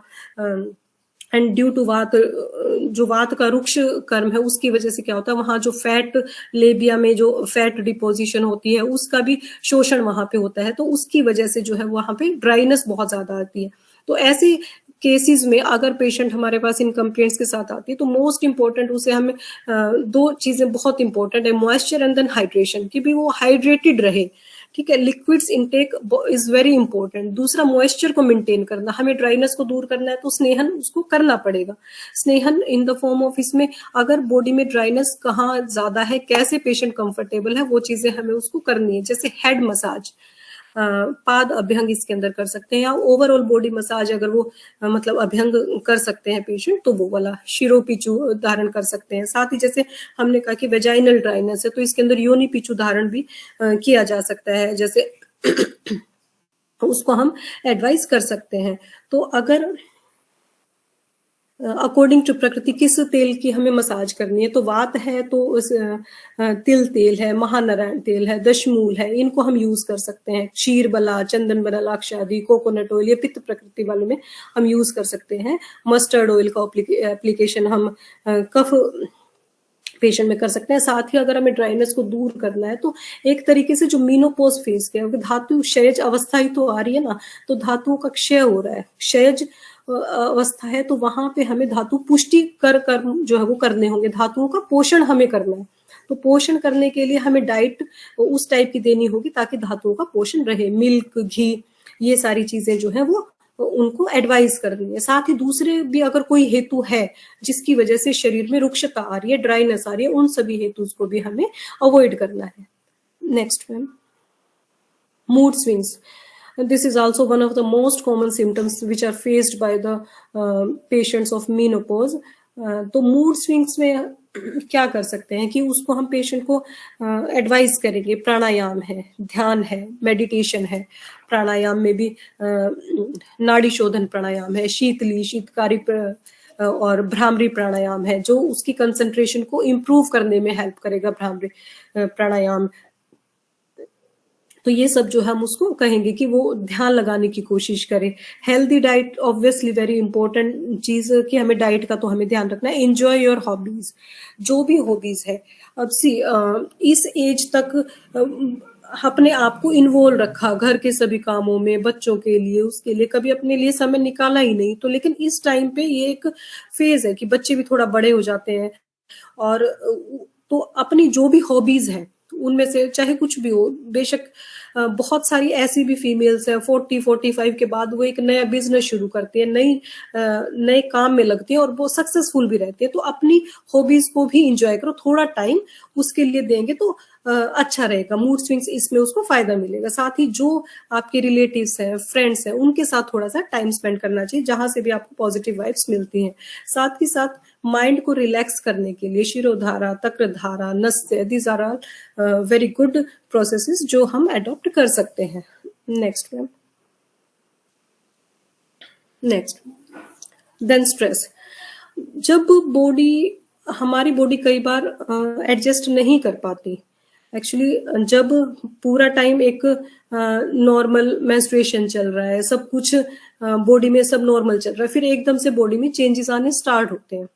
and due to vata, जो वात का रुक्ष कर्म है उसकी वजह से क्या होता है, वहां जो फैट लेबिया में जो फैट डिपोजिशन होती है उसका भी शोषण वहां पे होता है, तो उसकी वजह से जो है वहां पे ड्राइनेस बहुत ज्यादा आती है। तो ऐसे केसेस में अगर पेशेंट हमारे पास इन कंप्लेंट्स के साथ आती है, तो मोस्ट इंपॉर्टेंट उसे हमें दो चीजें बहुत इंपॉर्टेंट है, मॉइस्चर एंड देन हाइड्रेशन, कि भी वो हाइड्रेटेड रहे। ठीक है, liquids intake is very important. दूसरा, मॉइस्चर को मेंटेन करना, हमें ड्राइनेस को दूर करना है तो स्नेहन उसको करना पड़ेगा। स्नेहन इन द फॉर्म ऑफ, इसमें अगर बॉडी में ड्राइनेस कहाँ ज्यादा है, कैसे पेशेंट कंफर्टेबल है, वो चीजें हमें उसको करनी है। जैसे हेड मसाज, पाद अभ्यंग इसके अंदर कर सकते हैं, या ओवरऑल बॉडी मसाज अगर वो मतलब अभ्यंग कर सकते हैं पेशेंट, तो वो वाला शिरो पिचू धारण कर सकते हैं। साथ ही जैसे हमने कहा कि वेजाइनल ड्राइनेस है, तो इसके अंदर योनि पिचू धारण भी किया जा सकता है, जैसे उसको हम एडवाइस कर सकते हैं। तो अगर अकॉर्डिंग टू प्रकृति किस तेल की हमें मसाज करनी है। तो वात है तो तिल तेल है, महानारायण तेल है, दशमूल है, इनको हम यूज कर सकते हैं। क्षीर बला, चंदन बला, लाक्षादि, कोकोनट ऑयल, ये पित्त प्रकृति वालों में हम यूज कर सकते हैं। मस्टर्ड ऑयल का एप्लीकेशन हम कफ पेशेंट में कर सकते हैं। साथ ही अगर हमें ड्राइनेस को दूर करना है तो एक तरीके से जो मीनोपॉज फेज के धातु क्षयज अवस्था ही तो आ रही है ना, तो धातुओं का क्षय हो रहा है, क्षयज अवस्था है, तो वहां पे हमें धातु पुष्टि कर जो है वो करने होंगे, धातुओं का पोषण हमें करना है। तो पोषण करने के लिए हमें डाइट उस टाइप की देनी होगी ताकि धातुओं का पोषण रहे। मिल्क, घी, ये सारी चीजें जो है वो उनको एडवाइस करनी है। साथ ही दूसरे भी अगर कोई हेतु है जिसकी वजह से शरीर में रुक्षता आ रही है, ड्राइनेस आ रही है, उन सभी हेतु को भी हमें अवॉइड करना है। Next ma'am, mood swings. This is also one of the most common symptoms which are faced by the patients of menopause. तो मूड स्विंग्स में क्या कर सकते हैं कि उसको हम पेशेंट को एडवाइस करेंगे। प्राणायाम है, ध्यान है, मेडिटेशन है। प्राणायाम में भी नाड़ी शोधन प्राणायाम है, शीतली, शीतकारी और भ्रामरी प्राणायाम है जो उसकी कंसंट्रेशन को इम्प्रूव करने में हेल्प करेगा। भ्रामरी प्राणायाम, तो ये सब जो हम उसको कहेंगे कि वो ध्यान लगाने की कोशिश करे। Healthy diet obviously very important चीज कि हमें डाइट का तो हमें ध्यान रखना है। एंजॉय योर हॉबीज, जो भी हॉबीज है। अब इस एज तक अपने आप को इन्वॉल्व रखा घर के सभी कामों में, बच्चों के लिए, उसके लिए कभी अपने लिए समय निकाला ही नहीं। तो लेकिन इस टाइम पे ये एक फेज है कि बच्चे भी थोड़ा बड़े हो जाते हैं और तो अपनी जो भी हॉबीज है उनमें से चाहे कुछ भी हो, बेशक बहुत सारी ऐसी भी फीमेल्स हैं 40-45 के बाद वो एक नया बिजनेस शुरू करती है, नए काम में लगती है और वो सक्सेसफुल भी रहती है। तो अपनी हॉबीज को भी इंजॉय करो, थोड़ा टाइम उसके लिए देंगे तो अच्छा रहेगा। मूड स्विंग्स इसमें उसको फायदा मिलेगा। साथ ही जो आपके रिलेटिव्स हैं, फ्रेंड्स हैं, उनके साथ थोड़ा सा टाइम स्पेंड करना चाहिए जहां से भी आपको पॉजिटिव वाइब्स मिलती हैं। साथ ही साथ माइंड को रिलैक्स करने के लिए shirodhara, takradhara, nasya, these are all very good processes जो हम अडॉप्ट कर सकते हैं। Next ma'am, next then stress. जब हमारी बॉडी कई बार एडजस्ट नहीं कर पाती, एक्चुअली जब पूरा टाइम एक नॉर्मल मेंस्ट्रुएशन चल रहा है, सब कुछ बॉडी में सब नॉर्मल चल रहा है, फिर एकदम से बॉडी में चेंजेस आने स्टार्ट होते हैं,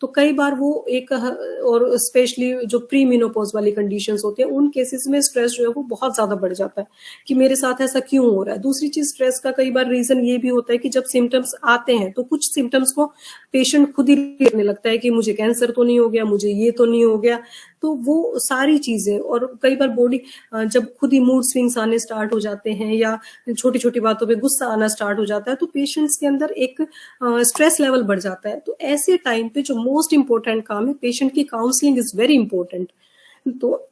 तो कई बार वो एक, और स्पेशली जो प्री मेनोपॉज वाली कंडीशंस होती हैं उन केसेस में स्ट्रेस जो है वो बहुत ज्यादा बढ़ जाता है कि मेरे साथ ऐसा क्यों हो रहा है। दूसरी चीज, स्ट्रेस का कई बार रीजन ये भी होता है कि जब सिम्टम्स आते हैं तो कुछ सिम्टम्स को पेशेंट खुद ही करने लगता है कि मुझे कैंसर तो नहीं हो गया, मुझे ये तो नहीं हो गया। तो वो सारी चीजें, और कई बार बॉडी जब खुद ही मूड स्विंग्स आने स्टार्ट हो जाते हैं या छोटी छोटी बातों पे गुस्सा आना स्टार्ट हो जाता है तो पेशेंट्स के अंदर एक स्ट्रेस लेवल बढ़ जाता है। तो ऐसे टाइम पे जो मोस्ट इंपॉर्टेंट काम है, पेशेंट की काउंसलिंग इज वेरी इंपॉर्टेंट। तो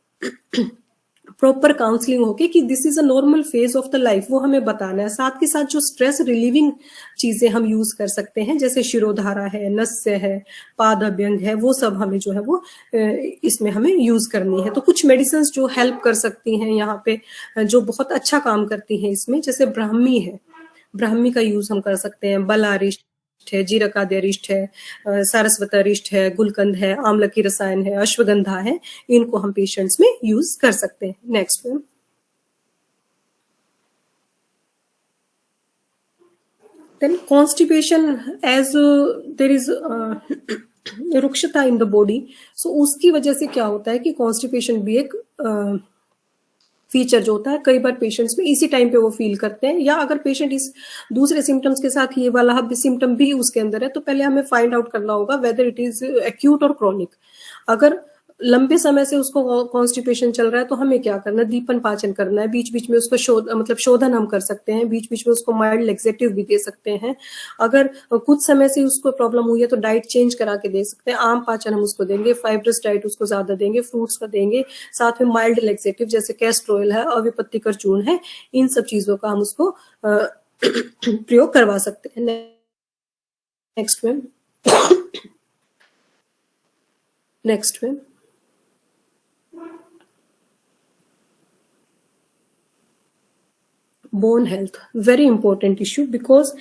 प्रॉपर काउंसलिंग होके कि this is a normal phase of the life, वो हमें बताना है। साथ के साथ जो स्ट्रेस रिलीविंग चीजें हम यूज कर सकते हैं जैसे शिरोधारा है, नस्य है, पाद अभ्यंग है, वो सब हमें जो है वो इसमें हमें यूज करनी है। तो कुछ मेडिसिन जो हेल्प कर सकती हैं यहाँ पे, जो बहुत अच्छा काम करती हैं इसमें, जैसे ब्राह्मी है, ब्राह्मी का यूज हम कर सकते हैं। बलारिष्ट है, जीरकादि अरिष्ट है, सारस्वत अरिष्ट है, गुलकंद है, आंवला की रसायन है, अश्वगंधा है, इनको हम पेशेंट्स में यूज कर सकते हैं। Next ma'am, then constipation, as there is rukshata in the body, so उसकी वजह से क्या होता है कि कॉन्स्टिपेशन भी एक फीचर जो होता है, कई बार पेशेंट्स में इसी टाइम पे वो फील करते हैं, या अगर पेशेंट इस दूसरे सिम्टम्स के साथ ये वाला सिम्टम भी उसके अंदर है तो पहले हमें फाइंड आउट करना होगा वेदर इट इज एक्यूट और क्रॉनिक। अगर लंबे समय से उसको कॉन्स्टिपेशन चल रहा है तो हमें क्या करना है, दीपन पाचन करना है, बीच बीच में उसको शोधन हम कर सकते हैं, बीच बीच में उसको माइल्ड लेक्सेटिव भी दे सकते हैं। अगर कुछ समय से उसको प्रॉब्लम हुई है तो डाइट चेंज करा के दे सकते हैं। आम पाचन हम उसको देंगे, फाइब्रस डाइट उसको ज्यादा देंगे, फ्रूट्स का देंगे, साथ में माइल्ड लेक्सेटिव जैसे कैस्टर ऑयल है, अविपत्तिकर चूर्ण है, इन सब चीजों का हम उसको प्रयोग करवा सकते हैं। Next ma'am, next ma'am, bone health very important issue, because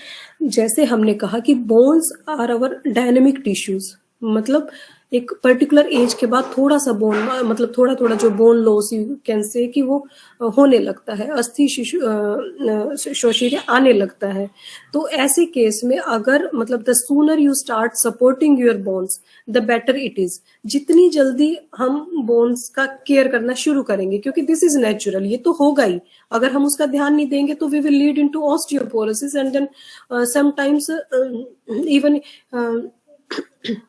जैसे हमने कहा कि bones are our dynamic tissues, मतलब एक पर्टिकुलर एज के बाद थोड़ा सा बोन, मतलब थोड़ा थोड़ा जो बोन लॉस यू कैन से कि वो होने लगता है, अस्थि शोषित आने लगता है। तो ऐसे केस में अगर मतलब the sooner you start supporting your bones the better it is. जितनी जल्दी हम बोन्स का केयर करना शुरू करेंगे, क्योंकि दिस इज नेचुरल, ये तो होगा ही, अगर हम उसका ध्यान नहीं देंगे तो we will lead into osteoporosis and then sometimes even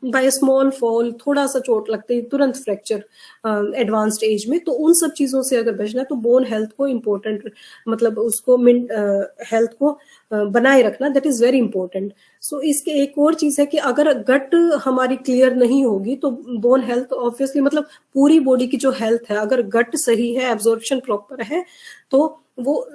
by a small fall, थोड़ा सा चोट लगते ही तुरंत फ्रैक्चर एडवांस्ड एज में। तो उन सब चीजों से अगर बचना है तो बोन हेल्थ को इम्पोर्टेंट, मतलब उसको हेल्थ को बनाए रखना, दैट इज वेरी इंपॉर्टेंट। सो इसके एक और चीज है कि अगर गट हमारी क्लियर नहीं होगी तो बोन हेल्थ ऑब्वियसली, मतलब पूरी बॉडी की जो हेल्थ है, अगर गट सही है, एब्जॉर्प्शन प्रॉपर है तो वो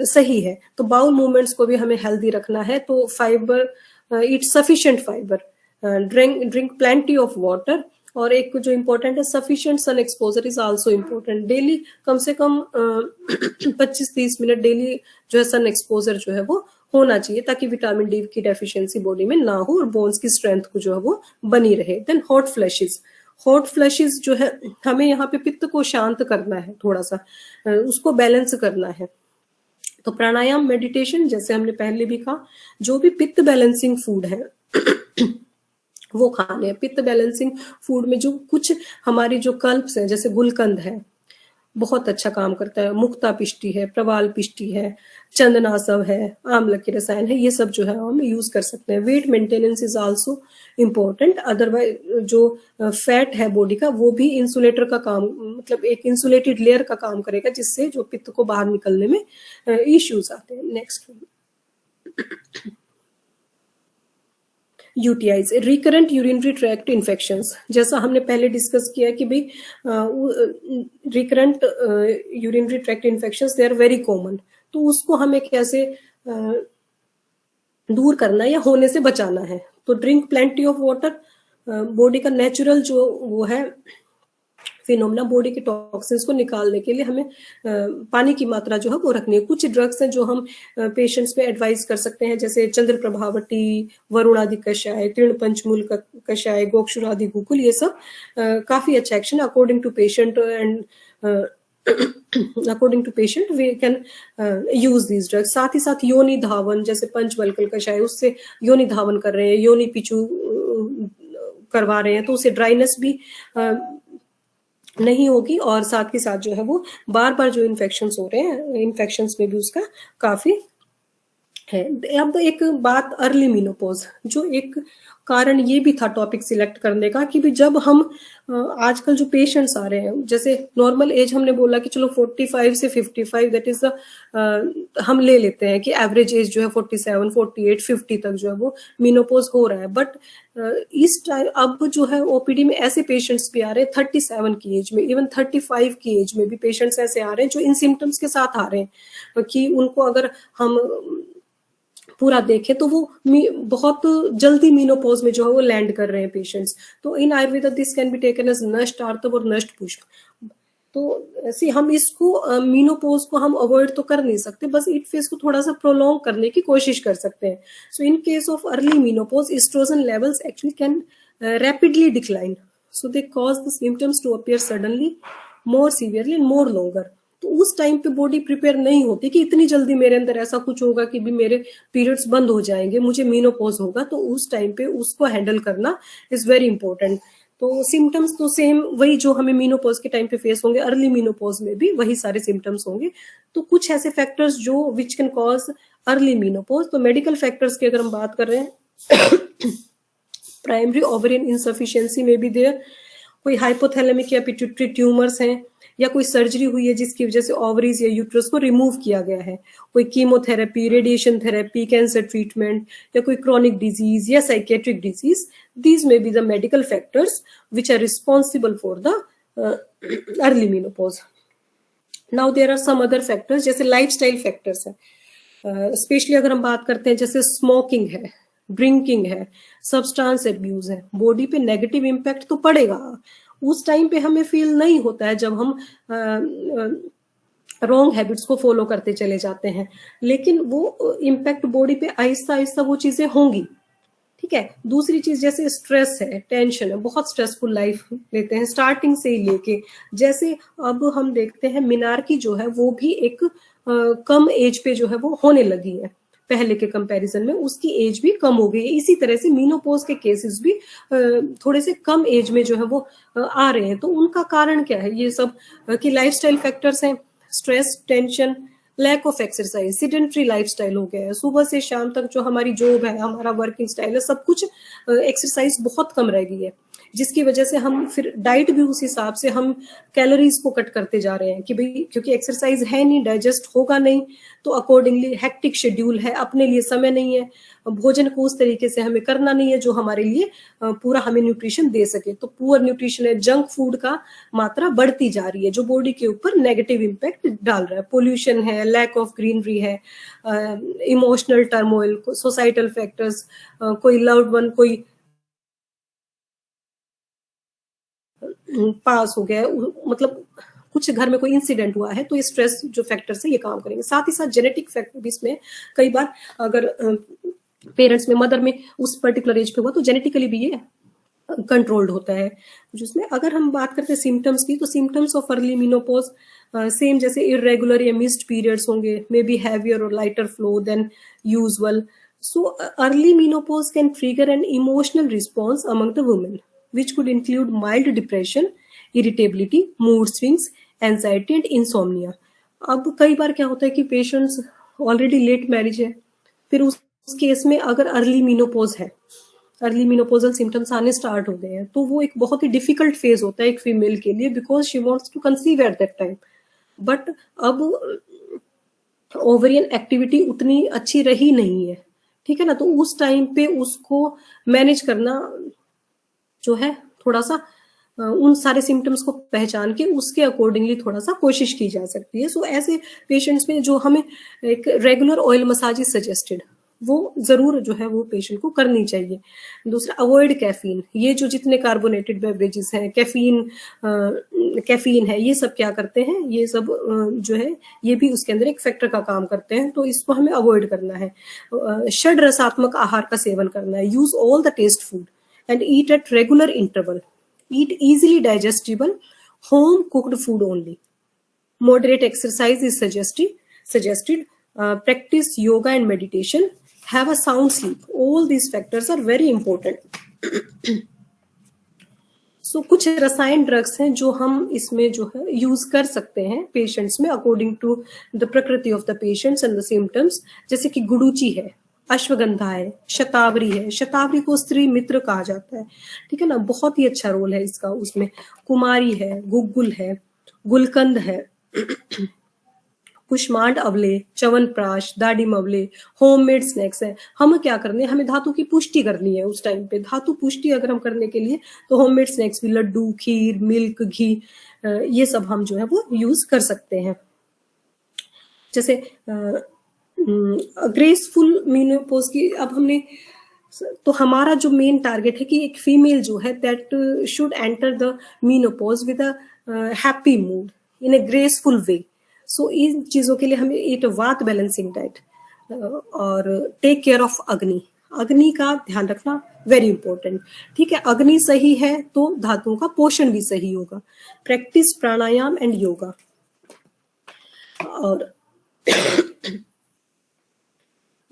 सही है। तो बाउल मूवमेंट्स को भी हमें हेल्दी रखना है। तो fibre, eat sufficient fibre, drink plenty of water, और एक जो इम्पोर्टेंट है sufficient sun exposure is also important. Daily कम से कम 25-30 मिनट डेली जो है सन एक्सपोजर जो है वो होना चाहिए, ताकि विटामिन डी की डेफिशिएंसी बॉडी में ना हो और बोन्स की स्ट्रेंथ को जो है वो बनी रहे। Then hot flashes, hot flashes जो है हमें यहाँ पे पित्त को शांत करना है, थोड़ा सा उसको बैलेंस करना है। तो प्राणायाम, मेडिटेशन, जैसे हमने पहले भी कहा, जो भी पित्त बैलेंसिंग फूड है वो खाने हैं। पित्त बैलेंसिंग फूड में जो कुछ हमारी जो कल्प्स है, जैसे गुलकंद है, बहुत अच्छा काम करता है, मुक्ता पिष्टी है, प्रवाल पिष्टी है, चंदनासव है, आंवला की रसायन है, ये सब जो है हम यूज कर सकते हैं। Wait maintenance is also important, otherwise जो फैट है बॉडी का वो भी इंसुलेटर का काम, मतलब एक इंसुलेटेड लेयर का काम करेगा, जिससे जो पित्त को बाहर निकलने में इश्यूज आते हैं। Next, UTIs, recurrent urinary tract infections, जैसा हमने पहले डिस्कस किया कि भाई recurrent urinary tract infections they are very common. तो उसको हमें कैसे दूर करना है या होने से बचाना है। तो drink plenty of water, body का नेचुरल जो वो है फिनोमेना, बॉडी के टॉक्सिन्स को निकालने के लिए हमें पानी की मात्रा जो है वो रखनी है। कुछ ड्रग्स हैं जो हम पेशेंट्स में एडवाइस कर सकते हैं, जैसे चंद्र प्रभावटी, वरुणादि कषाय, तृण पंचमूल कषाय, गोक्षुरादि गुकुल, ये सब काफी अच्छा action according to patient, and according to patient we can use these drugs. साथ ही साथ योनि धावन, जैसे पंचवल्कल कषाय, उससे योनि धावन कर रहे हैं, योनि पिचू करवा रहे हैं, तो उससे ड्राइनेस भी नहीं होगी, और साथ ही साथ जो है वो बार बार जो इन्फेक्शंस हो रहे हैं, इन्फेक्शंस में भी उसका काफी है। अब एक बात, अर्ली मेनोपॉज, जो एक कारण ये भी था टॉपिक सिलेक्ट करने का कि भी जब हम आजकल जो पेशेंट्स आ रहे हैं, जैसे नॉर्मल एज हमने बोला कि चलो 45 से 55 दैट इज द हम ले लेते हैं कि एवरेज एज जो है 47, 48, 50 तक जो है वो मेनोपॉज हो रहा है। बट इस टाइम अब जो है ओपीडी में ऐसे पेशेंट्स भी आ रहे हैं 37 की एज में, इवन 35 की एज में भी पेशेंट्स ऐसे आ रहे हैं जो इन सिम्टम्स के साथ आ रहे हैं कि उनको अगर हम पूरा देखें तो वो बहुत जल्दी मेनोपॉज में जो है वो लैंड कर रहे हैं पेशेंट्स। तो in Ayurveda this can be taken as nashta artava और नष्ट पुष्प। तो ऐसे हम इसको मेनोपॉज को हम अवॉइड तो कर नहीं सकते, बस इट फेज को थोड़ा सा प्रोलॉन्ग करने की कोशिश कर सकते हैं। So in case of early menopause, oestrogen levels actually can rapidly decline, so they cause the symptoms to appear suddenly, more severely and more longer. तो उस टाइम पे बॉडी प्रिपेयर नहीं होती कि इतनी जल्दी मेरे अंदर ऐसा कुछ होगा कि भी मेरे पीरियड्स बंद हो जाएंगे, मुझे मेनोपॉज होगा। तो उस टाइम पे उसको हैंडल करना इज वेरी इंपॉर्टेंट। तो सिम्टम्स तो सेम वही जो हमें मेनोपॉज के टाइम पे फेस होंगे, अर्ली मेनोपॉज में भी वही सारे सिम्टम्स होंगे। तो कुछ ऐसे फैक्टर्स जो which can cause early menopause, तो मेडिकल फैक्टर्स की अगर हम बात कर रहे हैं प्राइमरी ओवेरियन इनसफिशियंसी में भी देयर, कोई हाइपोथैलेमिक या पिट्यूटरी ट्यूमर्स हैं, या कोई सर्जरी हुई है जिसकी वजह से ओवरीज या यूट्रस को रिमूव किया गया है, कोई chemotherapy, radiation therapy, cancer treatment, या कोई क्रॉनिक डिजीज या psychiatric disease, these may be the medical factors which are responsible for the early menopause. Now there are some other factors, जैसे लाइफस्टाइल फैक्टर्स है, specially अगर हम बात करते हैं जैसे स्मोकिंग है, ड्रिंकिंग है, सब्सटेंस एब्यूज है, बॉडी पे नेगेटिव इम्पैक्ट तो पड़ेगा। उस टाइम पे हमें फील नहीं होता है जब हम रॉन्ग हैबिट्स को फॉलो करते चले जाते हैं, लेकिन वो इम्पैक्ट बॉडी पे आहिस्ता आहिस्ता वो चीजें होंगी। ठीक है। दूसरी चीज जैसे स्ट्रेस है, टेंशन है, बहुत स्ट्रेसफुल लाइफ लेते हैं स्टार्टिंग से ही लेके, जैसे अब हम देखते हैं मिनार्की जो है वो भी एक कम एज पे जो है वो होने लगी है, पहले के कंपैरिजन में उसकी एज भी कम हो गई है। इसी तरह से मीनोपॉज के केसेस भी थोड़े से कम एज में जो है वो आ रहे हैं। तो उनका कारण क्या है? ये सब कि लाइफस्टाइल फैक्टर्स हैं, stress, tension, lack of exercise, sedentary lifestyle हो गया है, सुबह से शाम तक जो हमारी जॉब है, हमारा वर्किंग स्टाइल है, सब कुछ एक्सरसाइज बहुत कम रह गई है, जिसकी वजह से हम फिर डाइट भी उस हिसाब से हम कैलोरीज को कट करते जा रहे हैं कि भाई क्योंकि एक्सरसाइज है नहीं, डाइजेस्ट होगा नहीं, तो अकॉर्डिंगली हेक्टिक शेड्यूल है, अपने लिए समय नहीं है, भोजन को उस तरीके से हमें करना नहीं है जो हमारे लिए पूरा हमें न्यूट्रिशन दे सके। तो पुअर न्यूट्रिशन है, जंक फूड का मात्रा बढ़ती जा रही है जो बॉडी के ऊपर नेगेटिव इम्पैक्ट डाल रहा है। पोल्यूशन है, लैक ऑफ ग्रीनरी है, इमोशनल टर्मोइल, सोसाइटल फैक्टर्स, कोई लव्ड वन कोई पास हो गया, मतलब कुछ घर में कोई इंसिडेंट हुआ है, तो ये स्ट्रेस जो फैक्टर्स है ये काम करेंगे। साथ ही साथ जेनेटिक फैक्टर भी इसमें कई बार अगर पेरेंट्स में, मदर में उस पर्टिकुलर एज पे हुआ तो जेनेटिकली भी ये कंट्रोल्ड होता है। जिसमें अगर हम बात करते हैं सिम्टम्स की, तो symptoms of early menopause same जैसे इरेगुलर या मिस्ड पीरियड्स होंगे, मे बी हैवियर और lighter flow than usual. So early menopause can trigger an emotional response among the women which could include mild depression, irritability, mood swings, anxiety and insomnia। अब कई बार क्या होता है कि patients already late marriage है, फिर उस केस में अगर अर्ली मीनोपॉज है, अर्ली मीनोपोजल सिम्टम्स आने स्टार्ट हो गए हैं, तो वो एक बहुत ही डिफिकल्ट फेज होता है एक फीमेल के लिए, because she wants to conceive at that time. But अब ओवरियन एक्टिविटी उतनी अच्छी रही नहीं है, ठीक है ना, तो उस टाइम पे उसको मैनेज करना जो है थोड़ा सा उन सारे सिम्टम्स को पहचान के उसके अकॉर्डिंगली थोड़ा सा कोशिश की जा सकती है। सो ऐसे पेशेंट्स में जो हमें एक regular oil massage is suggested, वो जरूर जो है वो पेशेंट को करनी चाहिए। दूसरा, अवॉइड कैफीन। ये जो जितने कार्बोनेटेड बेवरेजेस हैं, कैफीन है, ये सब क्या करते हैं, ये सब जो है ये भी उसके अंदर एक फैक्टर का काम करते हैं, तो इसको हमें अवॉइड करना है। षड रसात्मक आहार का सेवन करना है। Use all the taste food and eat at regular interval. Eat easily digestible, home cooked food only. Moderate exercise is suggested. Practice yoga and meditation. Have a sound sleep. All these factors are very important. So कुछ रसायन drugs हैं जो हम इसमें जो है use कर सकते हैं पेशेंट्स में अकॉर्डिंग टू द प्रकृति of the patients and the symptoms. जैसे कि गुडुचि है, अश्वगंधा है, शतावरी है। शतावरी को स्त्री मित्र कहा जाता है, ठीक है ना, बहुत ही अच्छा रोल है इसका उसमें। कुमारी है, गुग्गुल है, गुलकंद है, कुष्मांड अवले, च्यवनप्राश, दाडिम अवले, होममेड स्नैक्स है। हमें क्या करने, हमें धातु की पुष्टि करनी है उस टाइम पे। धातु पुष्टि अगर हम करने के लिए तो होममेड स्नैक्स भी, लड्डू, खीर, मिल्क, घी, ये सब हम जो है वो यूज कर सकते हैं। जैसे ग्रेसफुल मीनोपॉज की अब हमने, तो हमारा जो मेन टारगेट है कि एक फीमेल जो है that should enter the menopause with a happy mood in a graceful way. So इन चीजों के लिए हमें ईट वात बैलेंसिंग डाइट और टेक केयर ऑफ अग्नि। अग्नि का ध्यान रखना वेरी इंपॉर्टेंट, ठीक है। अग्नि सही है तो धातुओं का पोषण भी सही होगा। Practice pranayama and yoga. और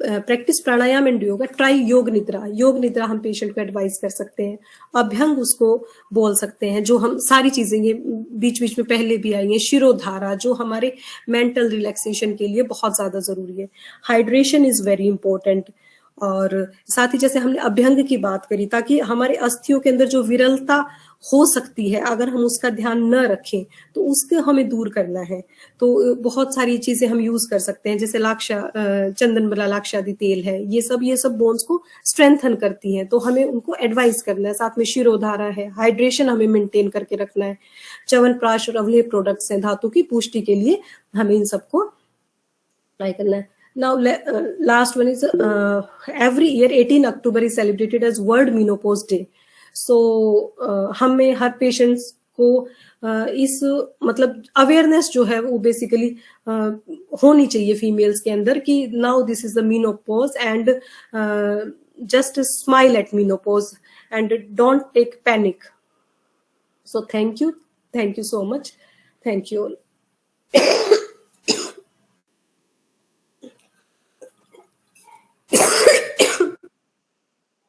practice pranayama and yoga. Try yoga nidra. योग निद्रा हम पेशेंट को एडवाइस कर सकते हैं। अभ्यंग उसको बोल सकते हैं, जो हम सारी चीजें ये बीच बीच में पहले भी आई हैं। शिरोधारा जो हमारे मेंटल रिलैक्सेशन के लिए बहुत ज्यादा जरूरी है। Hydration is very important. और साथ ही जैसे हमने अभ्यंग की बात करी, ताकि हमारे अस्थियों के अंदर जो विरलता हो सकती है अगर हम उसका ध्यान न रखें तो उसको हमें दूर करना है। तो बहुत सारी चीजें हम यूज कर सकते हैं, जैसे चंदन बला लाक्षादि तेल है, ये सब बोन्स को स्ट्रेंथन करती हैं, तो हमें उनको एडवाइस करना है। साथ में शिरोधारा है, हाइड्रेशन हमें मेंटेन करके रखना है। च्यवनप्राश और अवलेह प्रोडक्ट्स हैं धातु की पुष्टि के लिए, हमें इन सबको ट्राई करना है। Now, last one is every year 18 October is celebrated as World Menopause Day. So हमें हर पेशेंट्स को इस मतलब अवेयरनेस जो है वो बेसिकली होनी चाहिए फीमेल्स के अंदर कि now this is the menopause and just smile at menopause and don't take panic. So thank you so much, thank you all.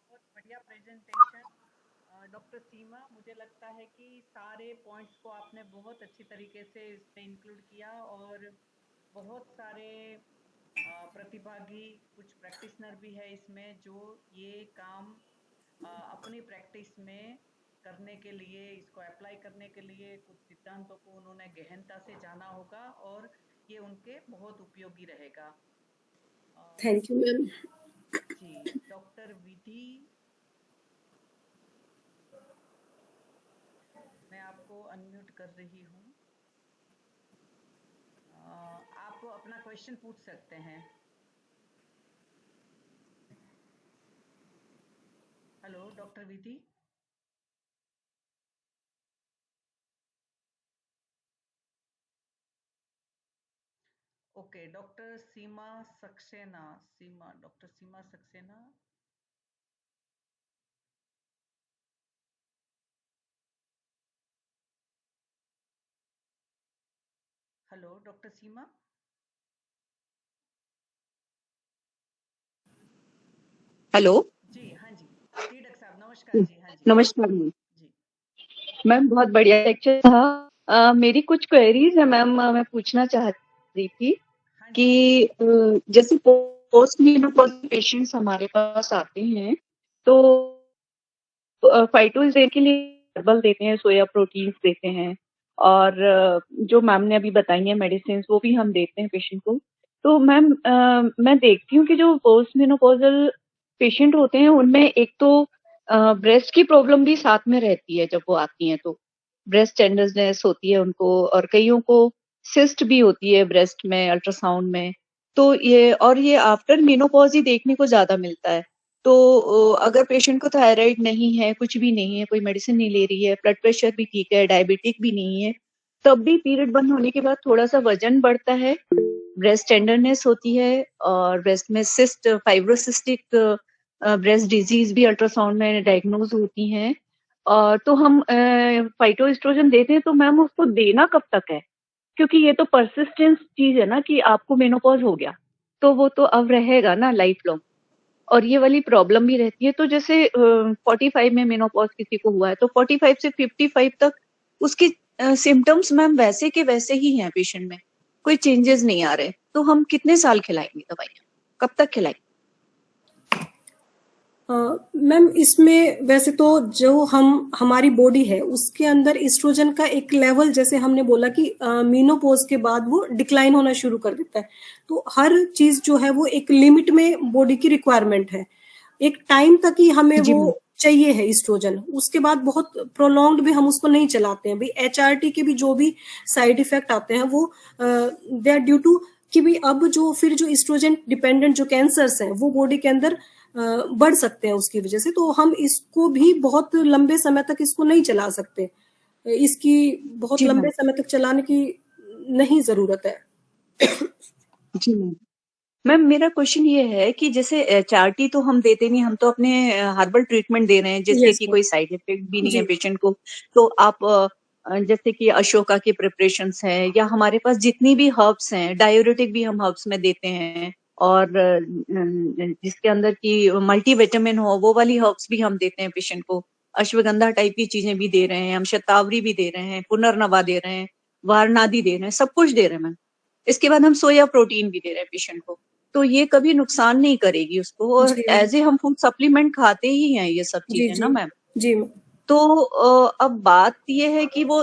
बहुत बढ़िया प्रेजेंटेशन डॉक्टर सीमा। मुझे लगता है कि सारे पॉइंट्स को आपने बहुत अच्छी तरीके से इसमें इंक्लूड किया और बहुत सारे प्रतिभागी, कुछ प्रैक्टिशनर भी है इसमें जो ये काम अपनी प्रैक्टिस में करने के लिए, इसको अप्लाई करने के लिए कुछ सिद्धांतों को उन्होंने गहनता से जाना होगा और ये उनके बहुत उपयोगी रहेगा। Thank you ma'am. जी, डॉक्टर विधि, मैं आपको अनम्यूट कर रही हूँ, आप अपना क्वेश्चन पूछ सकते हैं। हेलो डॉक्टर विधि। ओके, डॉक्टर सीमा सक्सेना, डॉक्टर सीमा सक्सेना। हेलो डॉक्टर सीमा। हेलो जी हाँ जी, डॉक्टर साहब नमस्कार जी। हाँ जी नमस्कार मैम। जी। मैम बहुत बढ़िया लेक्चर था। मेरी कुछ क्वेरीज है मैम, मैं पूछना चाह रही थी हाँ कि जी। जैसे पोस्ट मेनोपॉज पेशेंट्स हमारे पास आते हैं तो फाइटोज के लिए हर्बल देते हैं, सोया प्रोटीन्स देते हैं और जो मैम ने अभी बताई है मेडिसिन वो भी हम देते हैं पेशेंट को। तो मैम मैं देखती हूँ कि जो पोस्ट मेनोपॉजल पेशेंट होते हैं उनमें एक तो ब्रेस्ट की प्रॉब्लम भी साथ में रहती है। जब वो आती हैं तो ब्रेस्ट टेंडरनेस होती है उनको और कईयों को सिस्ट भी होती है ब्रेस्ट में अल्ट्रासाउंड में। तो ये आफ्टर मेनोपॉज ही देखने को ज्यादा मिलता है। तो अगर पेशेंट को थायराइड नहीं है, कुछ भी नहीं है, कोई मेडिसिन नहीं ले रही है, ब्लड प्रेशर भी ठीक है, डायबिटिक भी नहीं है, तब भी पीरियड बंद होने के बाद थोड़ा सा वजन बढ़ता है, ब्रेस्ट टेंडरनेस होती है और ब्रेस्ट में सिस्ट, फाइब्रोसिस्टिक ब्रेस्ट डिजीज भी अल्ट्रासाउंड में डायग्नोज होती हैं। तो हम फाइटोएस्ट्रोजन देते हैं तो मैम उसको देना कब तक है? क्योंकि ये तो परसिस्टेंस चीज है ना कि आपको मेनोपॉज हो गया तो वो तो अब रहेगा ना लाइफ लॉन्ग, और ये वाली प्रॉब्लम भी रहती है। तो जैसे 45 में मेनोपॉज किसी को हुआ है तो 45 से 55 तक उसके सिम्टम्स मैम वैसे के वैसे ही हैं पेशेंट में, कोई चेंजेस नहीं आ रहे। तो हम कितने साल खिलाएंगे दवाइयाँ, कब तक खिलाएंगे? मैम इसमें वैसे तो जो हमारी बॉडी है उसके अंदर एस्ट्रोजन का एक लेवल, जैसे हमने बोला कि मीनोपॉज के बाद वो डिक्लाइन होना शुरू कर देता है। तो हर चीज जो है वो एक लिमिट में बॉडी की रिक्वायरमेंट है, एक टाइम तक ही हमें जी वो मैम। चाहिए है एस्ट्रोजन। उसके बाद बहुत प्रोलॉन्ग्ड भी हम उसको नहीं चलाते हैं। भाई एचआरटी के भी जो भी साइड इफेक्ट आते हैं वो दे आर ड्यू टू कि भी अब जो फिर जो एस्ट्रोजन डिपेंडेंट जो कैंसर्स हैं वो बॉडी के अंदर बढ़ सकते हैं उसकी वजह से। तो हम इसको भी बहुत लंबे समय तक इसको नहीं चला सकते, इसकी बहुत जी लंबे मैम। समय तक चलाने की नहीं जरूरत है। जी मैम। मैम मेरा क्वेश्चन ये है कि जैसे एचआरटी तो हम देते नहीं, हम तो अपने हर्बल ट्रीटमेंट दे रहे हैं जिसके यस कि मैम। कोई साइड इफेक्ट भी नहीं है जी पेशेंट को। तो आप जैसे कि अशोका के प्रिपरेशंस हैं या हमारे पास जितनी भी हर्ब्स हैं, डायूरेटिक भी हम हर्ब्स में देते हैं और जिसके अंदर की मल्टीविटामिन हो वो वाली हर्ब्स भी हम देते हैं पेशेंट को। अश्वगंधा टाइप की चीजें भी दे रहे हैं, हम शतावरी भी दे रहे हैं, पुनर्नवा दे रहे हैं, वारनादी दे रहे हैं, सब कुछ दे रहे हैं मैम। इसके बाद हम सोया प्रोटीन भी दे रहे हैं पेशेंट को। तो ये कभी नुकसान नहीं करेगी उसको और जी एज ए हम फूड सप्लीमेंट खाते ही हैं ये सब जी चीजें जी ना मैम। जी मैम। तो अब बात ये है कि वो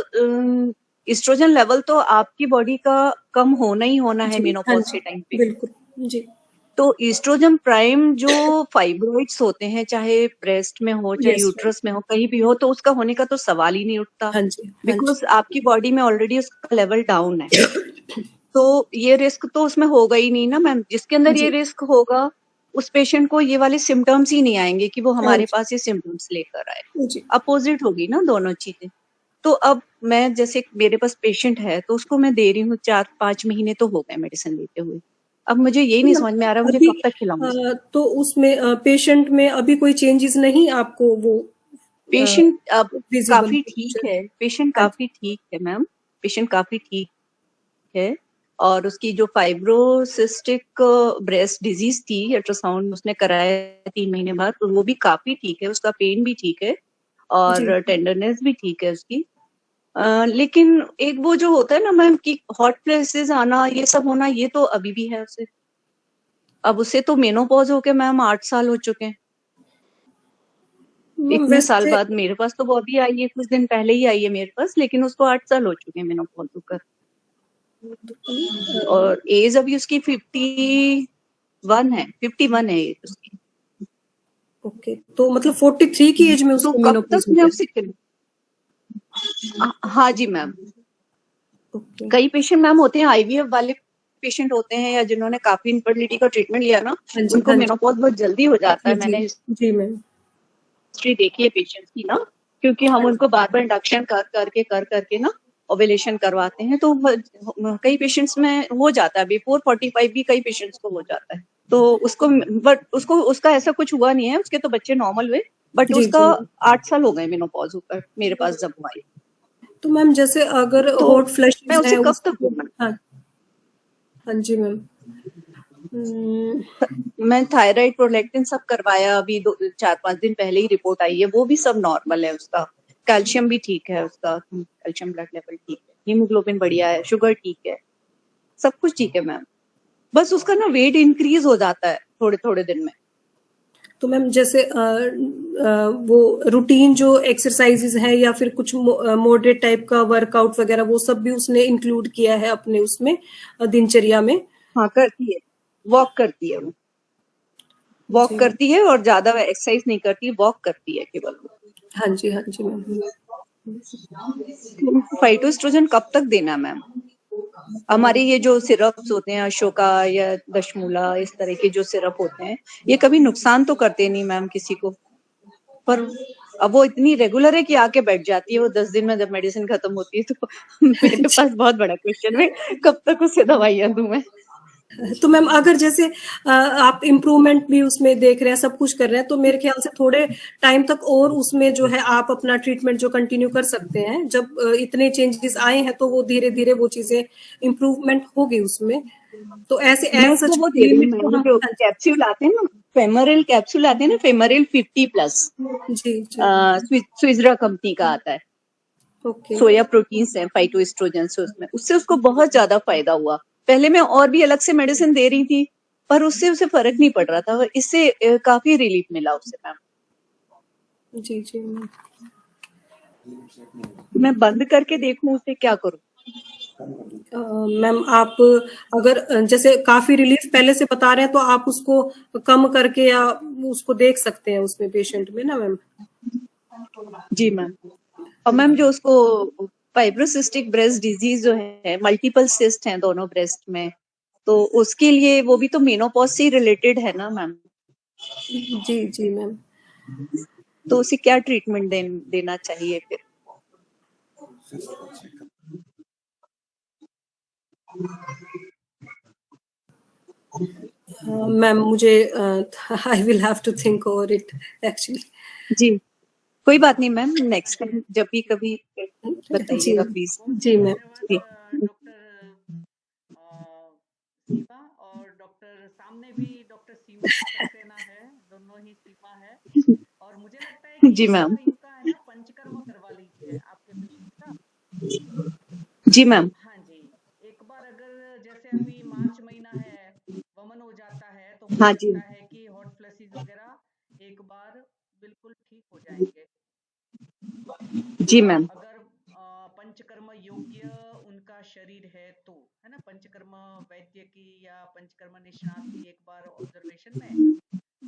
एस्ट्रोजन लेवल तो आपकी बॉडी का कम होना ही होना है जी हाँ मेनोपॉज जी के टाइम पे। बिल्कुल। जी तो एस्ट्रोजन प्राइम जो फाइब्रॉइड्स होते हैं, चाहे ब्रेस्ट में हो चाहे यस मैम। यूट्रस में हो कहीं भी हो, तो उसका होने का तो सवाल ही नहीं उठता, हाँ जी हाँ जी। बिकॉज आपकी बॉडी में ऑलरेडी उसका लेवल डाउन है। तो ये रिस्क तो उसमें होगा ही नहीं ना मैम। जिसके अंदर ये जी रिस्क होगा उस पेशेंट को ये वाले सिम्टम्स ही नहीं आएंगे कि वो हाँ हमारे जी पास ये सिम्टम्स लेकर आए। जी अपोजिट होगी ना दोनों चीजें। तो अब मैं जैसे मेरे पास पेशेंट है तो उसको मैं दे रही हूँ 4-5 महीने तो हो गए मेडिसिन लेते हुए। अब मुझे यही नहीं समझ में आ रहा मुझे अभी कब तक खिलाऊं। तो उसमें पेशेंट में अभी कोई चेंजेस नहीं आपको वो पेशेंट अब विजिबल काफी ठीक पिक्चर? है, पेशेंट हाँ जी, काफी ठीक है मैम, पेशेंट काफी ठीक है। और उसकी जो फाइब्रोसिस्टिक ब्रेस्ट डिजीज थी, अल्ट्रासाउंड उसने कराया 3 महीने बाद, तो वो भी काफी ठीक है, उसका पेन भी ठीक है जी, और टेंडरनेस भी ठीक है उसकी। लेकिन एक वो जो होता है ना मैम कि हॉट फ्लैशेस आना, ये सब होना, ये तो अभी भी है उसे। अब उसे तो मेनोपॉज होके मैम 8 साल हो चुके हैं। इतने साल वैसे बाद मेरे पास तो वो अभी आई है, कुछ दिन पहले ही आई है मेरे पास, लेकिन उसको 8 साल हो चुके हैं मेनोपॉज होकर। और एज अभी उसकी 51 है, 51 है एज उसकी। ओके, तो मतलब 43 की एज में तो उसको कब तक मेनोपॉज हो मैं गया? उसे हाँ जी मैम। ओके, कई पेशेंट मैम होते हैं आईवीएफ वाले पेशेंट होते हैं या जिन्होंने काफी इनफर्टिलिटी का ट्रीटमेंट लिया ना, हाँ जी, उनको हाँ जी, मेनोपॉज बहुत जल्दी हो जाता जी, है। जी, मैंने जी मैम, हिस्ट्री देखी है पेशेंट्स की ना, क्योंकि हम उनको बार बार इंडक्शन कर करके ना ओवुलेशन करवाते हैं, तो कई पेशेंट्स में हो जाता है, बिफोर 45 भी कई पेशेंट्स को हो जाता है। तो उसको, बट उसको उसका ऐसा कुछ हुआ नहीं है, उसके तो बच्चे नॉर्मल हुए, बट जी, उसका जी। 8 साल हो गए मेनोपॉज होकर मेरे पास जब वो आई। तो मैम जैसे अगर तो हॉट मैं फ्लैशेस उसे हैं कब तक उसको, हाँ, हाँ जी मैम। मैं थायराइड प्रोलैक्टिन सब करवाया, अभी 4-5 दिन पहले ही रिपोर्ट आई है, वो भी सब नॉर्मल है उसका। कैल्शियम भी ठीक है उसका, कैल्शियम ब्लड लेवल ठीक है, हीमोग्लोबिन बढ़िया है, शुगर ठीक है, सब कुछ ठीक है मैम। बस उसका ना वेट इंक्रीज हो जाता है थोड़े थोड़े दिन में। तो मैम जैसे वो रूटीन जो एक्सरसाइजेज है या फिर कुछ मॉडरेट टाइप का वर्कआउट वगैरह वो सब भी उसने इंक्लूड किया है अपने उसमें दिनचर्या में? हाँ करती है, वॉक करती है, वो वॉक जी, करती है और ज्यादा एक्सरसाइज नहीं करती, वॉक करती है केवल वो। हाँ जी, हाँ जी मैम। फाइटोस्ट्रोजन कब तक देना है मैम? हमारे ये जो सिरप्स होते हैं अशोका या दशमूला, इस तरह के जो सिरप होते हैं, ये कभी नुकसान तो करते नहीं मैम किसी को, पर अब वो इतनी रेगुलर है कि आके बैठ जाती है वो 10 दिन में जब मेडिसिन खत्म होती है। तो मेरे पास बहुत बड़ा क्वेश्चन है, कब तक उसे दवाइयां दूं मैं। तो मैम अगर जैसे आप इम्प्रूवमेंट भी उसमें देख रहे हैं, सब कुछ कर रहे हैं, तो मेरे ख्याल से थोड़े टाइम तक और उसमें जो है आप अपना ट्रीटमेंट जो कंटिन्यू कर सकते हैं। जब इतने चेंजेस आए हैं तो वो धीरे धीरे वो चीजें इम्प्रूवमेंट होगी उसमें। तो ऐसे मैं एज उसको सच वो दे रही हूँ लिमिट तो मैम, हाँ, जो हाँ कैप्सूल आते हैं ना, फेमरिल कैप्सूल आते हैं ना, फेमरिल 50+, जी, जी, स्विजरा कंपनी का आता है। ओके। सोया प्रोटीन्स है फाइटोएस्ट्रोजन से, उसमें उससे उसको बहुत ज्यादा फायदा हुआ। पहले मैं और भी अलग से मेडिसिन दे रही थी, पर उससे उसे फर्क नहीं पड़ रहा था, इससे काफी रिलीफ मिला उससे मैम। जी, जी मैम। मैं बंद करके देखूं उसे, क्या करूं? मैम आप अगर जैसे काफी रिलीफ पहले से बता रहे हैं तो आप उसको कम करके या उसको देख सकते हैं उसमें पेशेंट में ना मैम। जी मैम। और मैम जो उसको फाइब्रोसिस्टिक ब्रेस्ट डिजीज जो है, मल्टीपल सिस्ट हैं दोनों ब्रेस्ट में, तो उसके लिए वो भी तो मेनोपॉज से रिलेटेड है ना मैम, जी, जी मैम। तो उसे क्या ट्रीटमेंट देना चाहिए फिर? मैम मुझे I will have to think over it actually. जी कोई बात नहीं मैम, नेक्स्ट टाइम जब भी कभी जी, बताइएगा प्लीज। जी मैम। जी डॉक्टर सीमा और डॉक्टर सामने भी डॉक्टर सीमा सक्सेना है, दोनों ही सीमा है। और मुझे लगता है कि जी इस मैम। बार इनका है ना पंचकर्म करवा लीजिए आपके पेशेंट का। जी मैम। हाँ जी, एक बार अगर जैसे अभी मार्च महीना है, वमन हो जाता है, तो हो हाँ जी। सकता है कि हॉट फ्लैशेस वगैरह एक बार बिल्कुल ठीक हो जाएंगे। जी मैम। अगर पंचकर्म योग्य उनका शरीर है तो, है ना, पंचकर्म वैद्य की या पंचकर्म निष्णात की एक बार ऑब्जर्वेशन में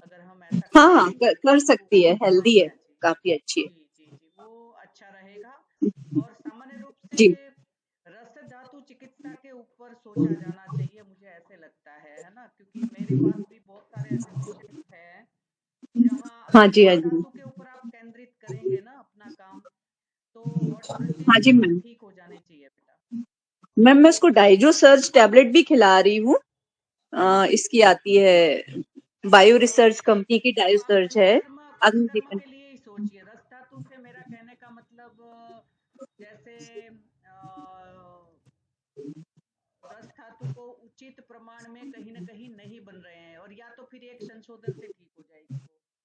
अगर हम ऐसा कर हाँ लेंगे कर तो सकती है, हाँ हेल्दी जी, है, हाँ जी, काफी अच्छी है। जी जी जी, वो अच्छा रहेगा। और सामान्य रूप से जी रस धातु चिकित्सा के ऊपर सोचा जाना चाहिए, मुझे ऐसे लगता है ना, क्योंकि मेरे पास भी बहुत सारे ऐसे पेशेंट्स हैं जहां हाँ अगर जी। हाँ रस जी। धातु के ऊपर आप केंद्रित करेंगे ना अपना काम, तो हॉट हाँ जी मैम। ठीक हो जाने चाहिए बेटा। मैम मैं उसको डाइजो सर्ज टैबलेट भी खिला रही हूँ। इसकी आती है बायो रिसर्च कंपनी की डाइजो आप सर्ज है। पंचकर्म के लिए ही सोचिए। रस धातु से मेरा कहने का मतलब जैसे रस धातु को उचित प्रमाण में कहीं ना कहीं नहीं बन रहे हैं, और या तो फिर एक संशोधन से ठीक हो जाएगी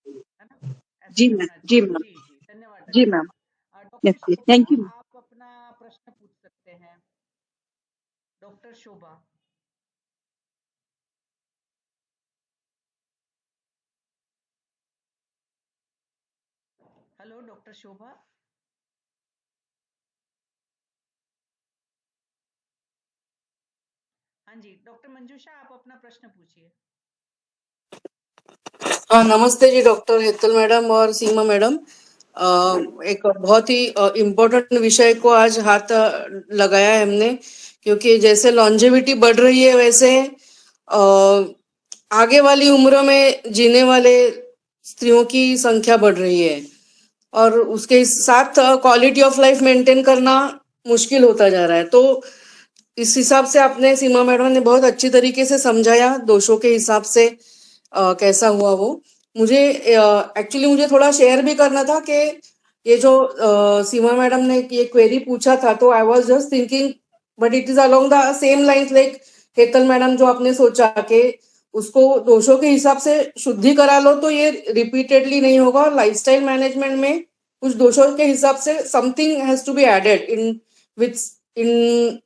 वो, है ना? ऐसा जी मैम, करना जी चाहिए। मैम, जी जी, धन्यवाद जी doctor. Ma'am. Doctor Shobha, thank you. आप अपना प्रश्न पूछ सकते हैं। Doctor Shobha. Hello doctor Shobha. हाँ जी, डॉक्टर मंजूषा, आप अपना प्रश्न पूछिए। हाँ, नमस्ते जी डॉक्टर हेतल मैडम और सीमा मैडम। एक बहुत ही इम्पोर्टेंट विषय को आज हाथ लगाया है हमने, क्योंकि जैसे लॉन्जेविटी बढ़ रही है वैसे आगे वाली उम्र में जीने वाले स्त्रियों की संख्या बढ़ रही है, और उसके साथ क्वालिटी ऑफ लाइफ मेंटेन करना मुश्किल होता जा रहा है। तो इस हिसाब से आपने, सीमा मैडम ने बहुत अच्छी तरीके से समझाया दोषों के हिसाब से कैसा हुआ वो। मुझे एक्चुअली मुझे थोड़ा शेयर भी करना था कि ये जो सीमा मैडम ने ये क्वेरी पूछा था, तो I was just thinking, but it is along the same lines like Hetal madam जो आपने सोचा कि उसको दोषों के हिसाब से शुद्धि करा लो तो ये रिपीटेडली नहीं होगा। लाइफस्टाइल मैनेजमेंट में कुछ दोषों के हिसाब से something has to be added in with in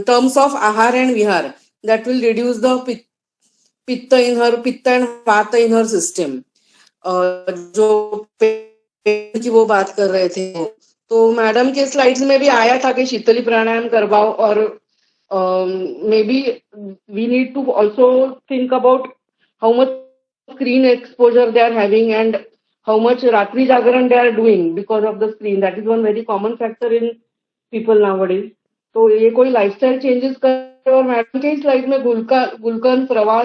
terms of ahara and vihara, that will reduce the pitta and vata in her system. जो पेट की वो बात कर रहे थे, तो मैडम के स्लाइड्स में भी आया था कि शीतली प्राणायाम करवाओ, और may be we need to also think about how much screen exposure they are having and how much रात्रि जागरण they are doing because of the screen. That is one very common factor in people nowadays. तो ये कोई lifestyle changes कर, और madam के slide में गुलकंद प्रवाह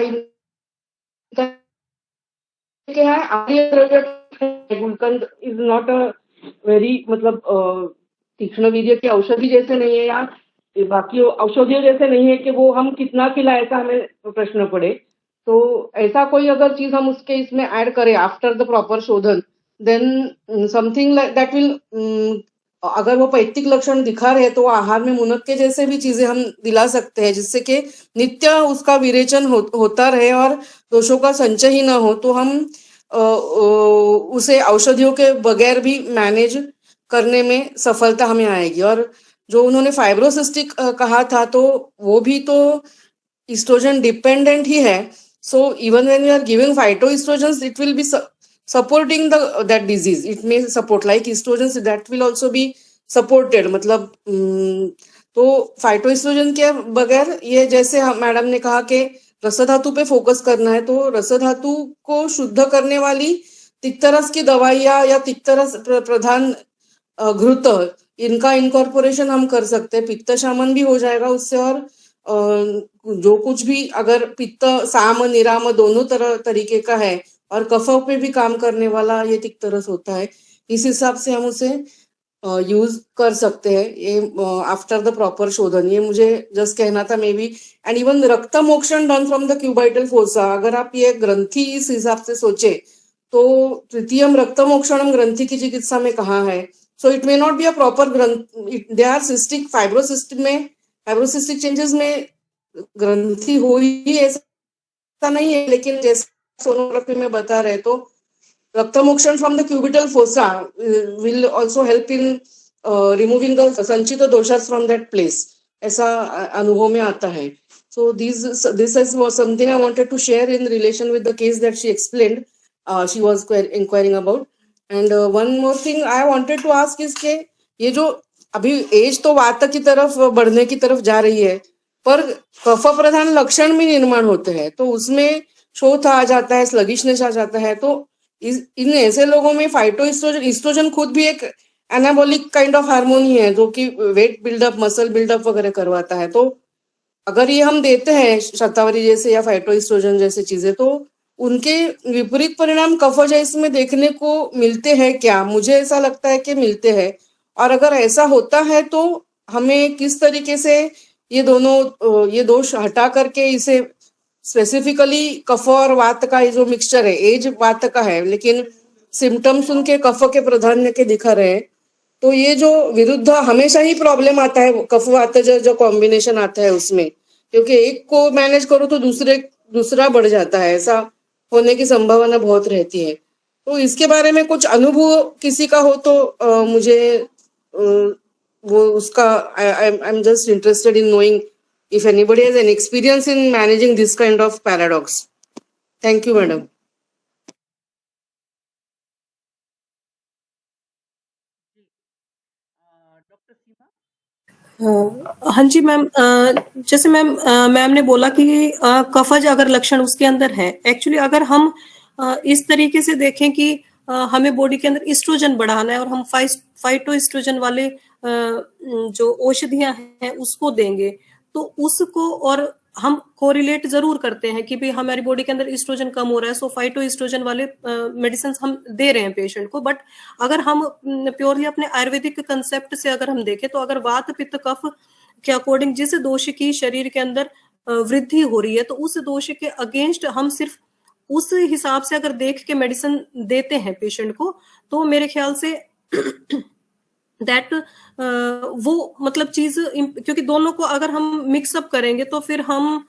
गुलकंद इज नॉट अ वेरी मतलब तीक्ष्ण वीर्य की औषधि जैसे नहीं है, या बाकी औषधियों जैसे नहीं है कि वो हम कितना खिलाए ऐसा हमें प्रश्न पड़े। तो ऐसा कोई अगर चीज हम उसके इसमें ऐड करें आफ्टर द प्रॉपर शोधन, देन समथिंग दैट विल, अगर वो पैतृक लक्षण दिखा रहे तो आहार में मुनक्के जैसे भी चीजें हम दिला सकते हैं, जिससे कि नित्य उसका विरेचन होता रहे और दोषों का संचय ही ना हो, तो हम उसे औषधियों के बगैर भी मैनेज करने में सफलता हमें आएगी। और जो उन्होंने फाइब्रोसिस्टिक कहा था, तो वो भी तो ईस्ट्रोजन डिपेंडेंट ही है। So even when we are giving phytoestrogens, it will be supporting that disease. It may support like estrogens, that will also be supported, मतलब तो फाइटोइस्ट्रोजन के बगैर, ये जैसे मैडम ने कहा कि रस धातु पे फोकस करना है, तो रस धातु को शुद्ध करने वाली तिक्तरस की दवाइयां या तिक्तरस प्रधान घृत, इनका इनकॉर्पोरेशन हम कर सकते हैं। पित्त शामन भी हो जाएगा उससे, और जो कुछ भी अगर पित्त साम निराम दोनों तरीके का है और कफ पे भी काम करने वाला ये तिक्तरस होता है, इस हिसाब से हम उसे यूज कर सकते हैं ये आफ्टर द प्रॉपर शोधन। ये मुझे जस्ट कहना था मे बी। एंड इवन रक्त मोक्षण done from the cubital fossa, अगर आप ये ग्रंथि इस हिसाब से सोचे तो तृतीयम रक्त मोक्षणम ग्रंथि की चिकित्सा में कहाँ है। So it may not be a proper ग्रंथ, they are cystic fibrocystic changes में ग्रंथि हो ही ऐसा नहीं है, लेकिन जैसे सोनोग्राफी में बता रहे तो रक्तमोक्षण from the cubital fossa will also help in removing the संचित दोषास फ्रॉम दैट प्लेस, ऐसा अनुभव में आता है। So this is something I wanted to share in relation with the case that she explained, she was enquiring about. And one more thing I wanted to ask is के ये जो अभी as तो वात की तरफ बढ़ने की तरफ जा रही है, पर कफ प्रधान लक्षण भी निर्माण होते हैं, तो उसमें शोथ आ जाता है, स्लगिशनेस आ जाता है। तो इन ऐसे लोगों में ईस्ट्रोजन खुद भी एक एनाबॉलिक काइंड ऑफ हार्मोन ही है, जो कि वेट बिल्डअप, मसल बिल्डअप वगैरह करवाता है। तो अगर ये हम देते हैं शतावरी जैसे या फाइटोइस्ट्रोजन जैसे चीजें, तो उनके विपरीत परिणाम कफ जैसे में देखने को मिलते हैं क्या? मुझे ऐसा लगता है कि मिलते हैं। और अगर ऐसा होता है तो हमें किस तरीके से ये दोष हटा करके इसे स्पेसिफिकली कफ और वात का ये जो मिक्सचर है, एज वात का है लेकिन सिम्टम्स उनके कफ के प्राधान्य के दिखा रहे हैं, तो ये जो विरुद्ध हमेशा ही प्रॉब्लम आता है कफ वात जो कॉम्बिनेशन आता है उसमें, क्योंकि एक को मैनेज करो तो दूसरा बढ़ जाता है, ऐसा होने की संभावना बहुत रहती है। तो इसके बारे में कुछ अनुभव किसी का हो तो मुझे वो उसका I am just interested in knowing if anybody has an experience in managing this kind of paradox. Thank you, madam. Doctor Seema. हाँ जी मैम, जैसे मैम ने बोला कि कफज अगर लक्षण उसके अंदर है, एक्चुअली अगर हम इस तरीके से देखें कि हमें बॉडी के अंदर एस्ट्रोजन बढ़ाना है और हम फाइटो एस्ट्रोजन वाले जो औषधियां हैं उसको देंगे, तो उसको और हम कोरिलेट जरूर करते हैं कि भाई हमारी बॉडी के अंदर एस्ट्रोजन कम हो रहा है, सो फाइटो एस्ट्रोजन वाले मेडिसिन हम दे रहे हैं पेशेंट को। बट अगर हम प्योरली अपने आयुर्वेदिक कंसेप्ट से अगर हम देखें तो अगर वात पित्त कफ के अकॉर्डिंग जिस दोष की शरीर के अंदर वृद्धि हो रही है, तो उस दोष के अगेंस्ट हम सिर्फ उस हिसाब से अगर देख के मेडिसिन देते हैं पेशेंट को, तो मेरे ख्याल से दैट वो मतलब चीज, क्योंकि दोनों को अगर हम मिक्सअप करेंगे तो फिर हम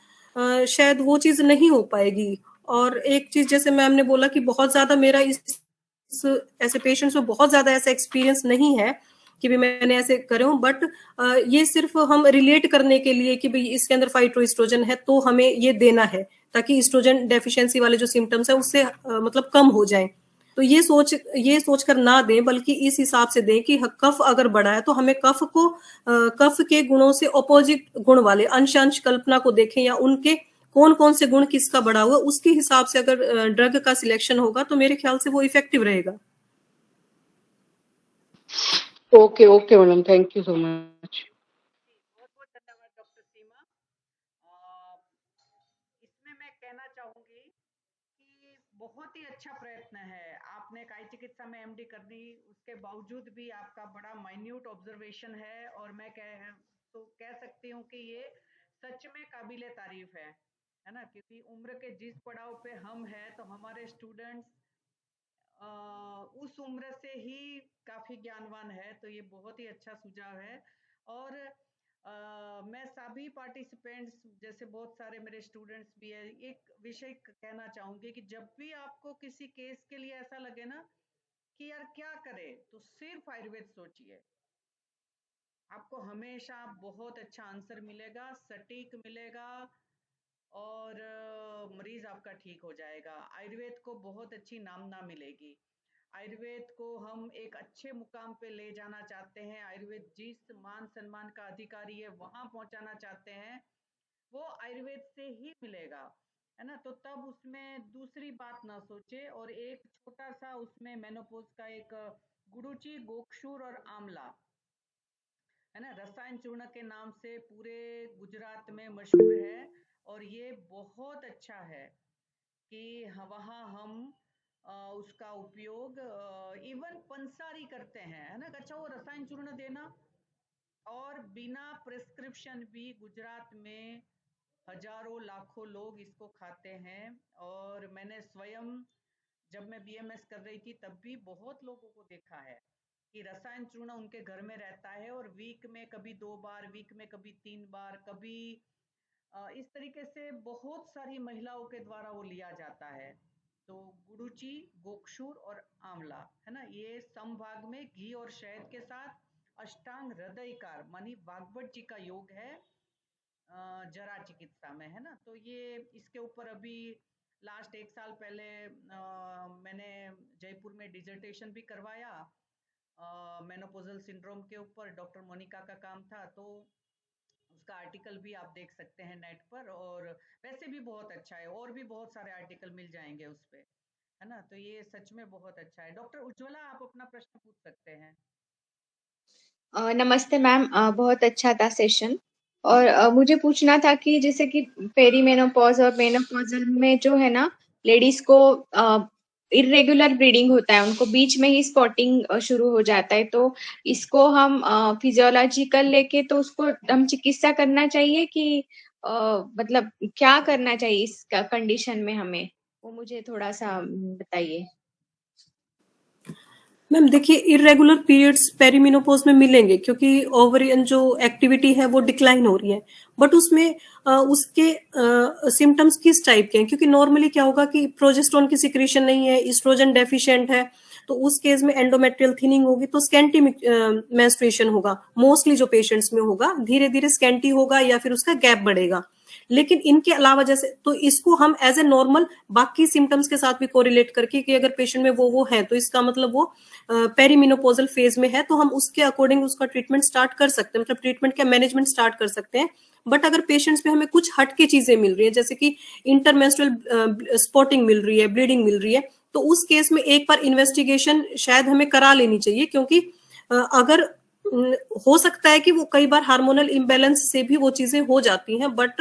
शायद वो चीज नहीं हो पाएगी। और एक चीज जैसे मैम ने बोला कि बहुत ज्यादा मेरा इस ऐसे पेशेंट्स में बहुत ज्यादा ऐसा एक्सपीरियंस नहीं है कि भी मैंने ऐसे करे हूं, बट ये सिर्फ हम रिलेट करने के लिए कि भाई इसके अंदर फाइटोएस्ट्रोजन है तो हमें ये देना है ताकि एस्ट्रोजन डेफिशिएंसी वाले जो सिम्टम्स है उससे मतलब कम हो जाए। तो ये सोच कर ना दें, बल्कि इस हिसाब से दें कि कफ अगर बढ़ा है तो हमें कफ को कफ के गुणों से ऑपोजिट गुण वाले अंश कल्पना को देखें, या उनके कौन कौन से गुण किसका बढ़ा हुआ, उसके हिसाब से अगर ड्रग का सिलेक्शन होगा तो मेरे ख्याल से वो इफेक्टिव रहेगा। Okay madam, thank you so much. बहुत बहुत धन्यवाद डॉक्टर सीमा। इसमें मैं कहना चाहूंगी कि बहुत ही अच्छा प्रयत्न है, आपने काय चिकित्सा में एमडी कर दी, उसके बावजूद भी आपका बड़ा माइन्यूट ऑब्जर्वेशन है, और मैं कह सकती हूँ कि ये सच में काबिले तारीफ है ना, क्योंकि उम्र के जिस पड़ाव पे हम हैं तो हमारे स्टूडेंट्स उस उम्र से ही काफी ज्ञानवान है, तो ये बहुत ही अच्छा सुझाव है। और मैं सभी पार्टिसिपेंट्स, जैसे बहुत सारे मेरे स्टूडेंट्स भी है, एक विषय कहना चाहूंगी कि जब भी आपको किसी केस के लिए ऐसा लगे ना कि यार क्या करे, तो सिर्फ आयुर्वेद सोचिए, आपको हमेशा बहुत अच्छा आंसर मिलेगा, सटीक मिलेगा, और मरीज आपका ठीक हो जाएगा। आयुर्वेद को बहुत अच्छी नामना मिलेगी। आयुर्वेद को हम एक अच्छे मुकाम पे ले जाना चाहते हैं, आयुर्वेद जिस मान सम्मान का अधिकारी है वहां पहुंचाना चाहते हैं, वो आयुर्वेद से ही मिलेगा, है ना। तो तब उसमें दूसरी बात ना सोचे, और एक छोटा सा उसमें मेनोपॉज का एक गुडुचि, गोक्षूर और आंवला, है ना, रसायन चूर्ण के नाम से पूरे गुजरात में मशहूर है, और ये बहुत अच्छा है कि वहाँ हम उसका उपयोग इवन पंसारी करते हैं, है ना। अच्छा, वो रसायन चूर्ण देना, और बिना प्रिस्क्रिप्शन भी गुजरात में हजारों लाखों लोग इसको खाते हैं। और मैंने स्वयं जब मैं बीएमएस कर रही थी तब भी बहुत लोगों को देखा है कि रसायन चूर्ण उनके घर में रहता है, और वीक में कभी 2 बार, वीक में कभी 3 बार, कभी इस तरीके से बहुत सारी महिलाओं के द्वारा वो लिया जाता है। तो गुडुचि, गोक्षूर और आंवला, है ना, ये समभाग में घी और शहद के साथ अष्टांग हृदयकार मानी वाग्भट जी का योग है जरा चिकित्सा में, है ना। तो ये इसके ऊपर अभी लास्ट 1 साल पहले मैंने जयपुर में डिजर्टेशन भी करवाया मेनोपोजल सिंड्रोम के ऊपर, डॉक्टर मोनिका का काम था, तो उसका आर्टिकल भी आप देख सकते हैं नेट पर, और वैसे भी बहुत अच्छा है, और भी बहुत सारे आर्टिकल मिल जाएंगे उस पे, है ना। तो ये सच में बहुत अच्छा है। डॉक्टर उज्ज्वला, आप अपना प्रश्न पूछ सकते हैं। नमस्ते मैम, बहुत अच्छा था सेशन। और मुझे पूछना था कि जैसे कि पेरीमेनोपॉज और मेनोपॉजल में जो है ना, लेडीज को इरेगुलर ब्लीडिंग होता है, उनको बीच में ही स्पॉटिंग शुरू हो जाता है, तो इसको हम फिजियोलॉजिकल लेके तो उसको हम चिकित्सा करना चाहिए कि मतलब क्या करना चाहिए इस कंडीशन में हमें, वो मुझे थोड़ा सा बताइए। मैम देखिए, इरेगुलर पीरियड्स पेरीमेनोपॉज में मिलेंगे क्योंकि ओवरियन जो एक्टिविटी है वो डिक्लाइन हो रही है, बट उसमें उसके सिम्टम्स किस टाइप के हैं, क्योंकि नॉर्मली क्या होगा कि प्रोजेस्टेरोन की सिक्रीशन नहीं है, एस्ट्रोजन डेफिशिएंट है, तो उस केस में एंडोमेट्रियल थिनिंग होगी, तो स्कैंटी मेंस्ट्रुएशन होगा मोस्टली जो पेशेंट्स में होगा, धीरे धीरे स्कैंटी होगा या फिर उसका गैप बढ़ेगा। लेकिन इनके अलावा जैसे, तो इसको हम एज ए नॉर्मल बाकी सिम्टम्स के साथ भी कोरिलेट करके कि अगर पेशेंट में वो है तो इसका मतलब वो पेरीमिनोपोजल फेज में है, तो हम उसके अकॉर्डिंग उसका ट्रीटमेंट स्टार्ट कर सकते हैं, मतलब ट्रीटमेंट का मैनेजमेंट स्टार्ट कर सकते हैं। बट अगर पेशेंट्स में हमें कुछ हटके चीजें मिल रही है, जैसे कि इंटरमेंस्ट्रुअल स्पॉटिंग मिल रही है, ब्लीडिंग मिल रही है, तो उस केस में एक बार इन्वेस्टिगेशन शायद हमें करा लेनी चाहिए, क्योंकि अगर हो सकता है कि वो कई बार हार्मोनल इम्बैलेंस से भी वो चीजें हो जाती हैं, बट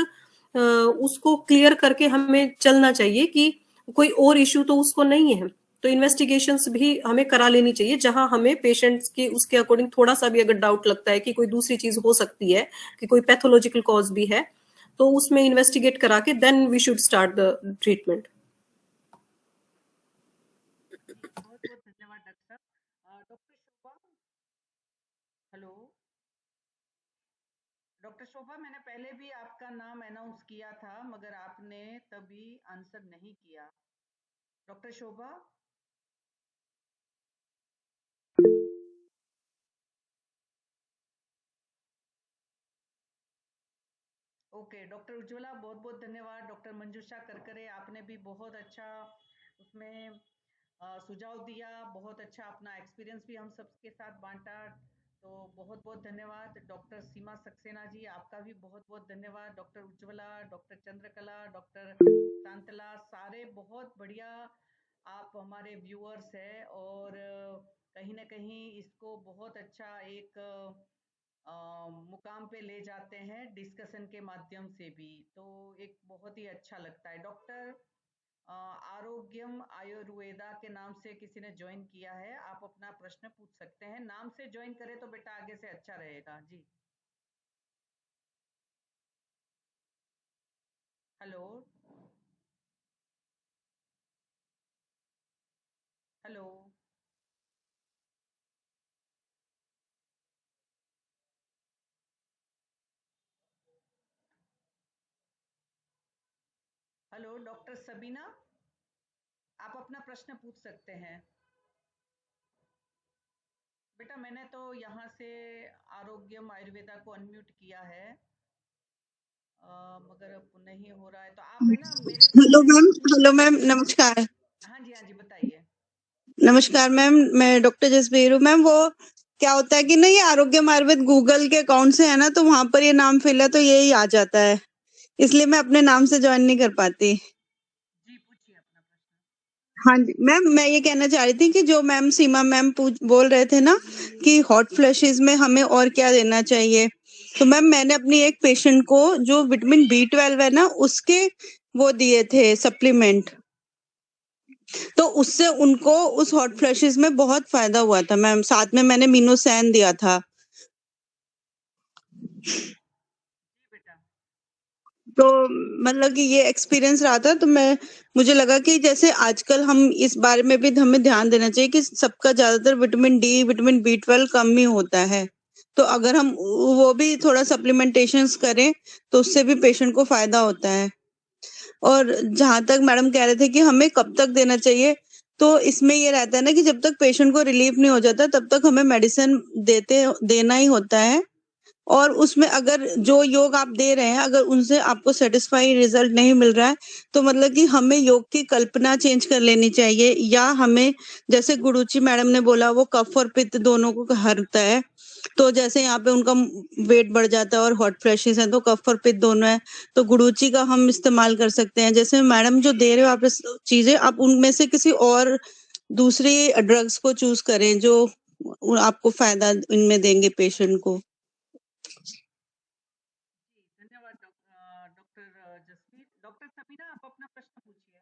उसको क्लियर करके हमें चलना चाहिए कि कोई और इश्यू तो उसको नहीं है, तो इन्वेस्टिगेशंस भी हमें करा लेनी चाहिए, जहां हमें पेशेंट्स के उसके अकॉर्डिंग थोड़ा सा भी अगर डाउट लगता है कि कोई दूसरी चीज हो सकती है, कि कोई पैथोलॉजिकल कॉज भी है, तो उसमें इन्वेस्टिगेट करा के then we should start the treatment. बहुत बहुत धन्यवाद डॉक्टर साहब। Doctor Shobha, hello doctor Shobha, मैंने पहले भी आपका नाम अनाउंस किया था मगर आपने तभी आंसर नहीं किया। डॉक्टर शोभा, ओके। डॉक्टर उज्ज्वला, बहुत बहुत धन्यवाद। डॉक्टर मंजूषा करकरे, आपने भी बहुत अच्छा उसमें सुझाव दिया, बहुत अच्छा अपना एक्सपीरियंस भी हम सबके साथ बांटा, तो बहुत बहुत धन्यवाद। डॉक्टर सीमा सक्सेना जी, आपका भी बहुत बहुत धन्यवाद। Doctor Ujjwala, doctor Chandrakala, doctor Shantala, सारे बहुत बढ़िया आप हमारे व्यूअर्स हैं, और कहीं ना कहीं इसको बहुत अच्छा एक मुकाम पे ले जाते हैं डिस्कशन के माध्यम से भी, तो एक बहुत ही अच्छा लगता है। डॉक्टर आरोग्यम आयुर्वेदा के नाम से किसी ने ज्वाइन किया है, आप अपना प्रश्न पूछ सकते हैं, नाम से ज्वाइन करें तो बेटा आगे से अच्छा रहेगा जी। Hello hello hello doctor Sabina, आप अपना प्रश्न पूछ सकते हैं। बेटा मैंने तो यहाँ से आरोग्यम आयुर्वेदा को अनम्यूट किया है, मगर अब नहीं हो रहा है, तो आप है ना मेरे साथ हेलो मैम। कनेक्ट हेलो कीजिए। मैम, नमस्कार। हाँ जी बताइए। नमस्कार मैम, मैं डॉक्टर जसबीर हूँ मैम। वो क्या होता है कि ना, ये आरोग्य आयुर्वेद गूगल के अकाउंट से है ना, तो वहां पर ये नाम फिल है तो यही आ जाता है, इसलिए मैं अपने नाम से ज्वाइन नहीं कर पाती। जी पूछिए अपना प्रश्न। हाँ जी मैम, मैं ये कहना चाह रही थी कि जो मैम सीमा मैम बोल रहे थे ना कि हॉट फ्लैशेस में हमें और क्या देना चाहिए, तो मैम मैंने अपनी एक पेशेंट को जो विटामिन B12 है ना, उसके वो दिए थे सप्लीमेंट, तो उससे उनको उस हॉट फ्लैशेस में बहुत फायदा हुआ था मैम। साथ में मैंने मीनोसैन दिया था। जी बेटा। तो मतलब कि ये एक्सपीरियंस रहा था, तो मुझे लगा कि जैसे आजकल हम इस बारे में भी हमें ध्यान देना चाहिए कि सबका ज्यादातर विटामिन डी, विटामिन B12 कम ही होता है, तो अगर हम वो भी थोड़ा सप्लीमेंटेशंस करें तो उससे भी पेशेंट को फायदा होता है। और जहां तक मैडम कह रहे थे कि हमें कब तक देना चाहिए, तो इसमें ये रहता है ना कि जब तक पेशेंट को रिलीफ नहीं हो जाता तब तक हमें मेडिसिन देना ही होता है। और उसमें अगर जो योग आप दे रहे हैं, अगर उनसे आपको सेटिस्फाई रिजल्ट नहीं मिल रहा है, तो मतलब कि हमें योग की कल्पना चेंज कर लेनी चाहिए, या हमें जैसे गुरुची मैडम ने बोला वो कफ और पित्त दोनों को हरता है, तो जैसे यहाँ पे उनका वेट बढ़ जाता है और हॉट फ्लैशेस हैं, तो कफ और पित्त दोनों है, तो गुड़ूची का हम इस्तेमाल कर सकते हैं। जैसे मैडम जो दे रहे हो आप चीजें, आप उनमें से किसी और दूसरी ड्रग्स को चूज करें जो आपको फायदा इनमें देंगे पेशेंट को। जी धन्यवाद डॉक्टर जसवीर। डॉक्टर सबीना, आप अपना प्रश्न पूछिए।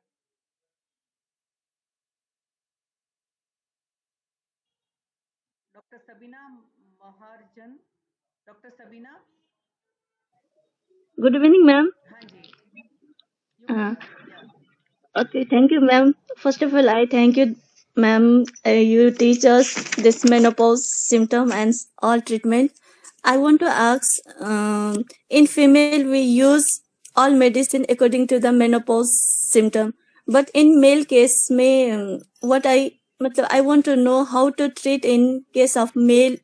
Sabina Mahajan. Doctor Sabina. Good evening, ma'am. हाँ जी, you Uh, can, yeah. okay, thank you, ma'am. First of all, I thank you, ma'am. You teach us this menopause symptom and all treatment. I want to ask, in female we use all medicine according to the menopause symptom, but in male case, I want to know how to treat in case of male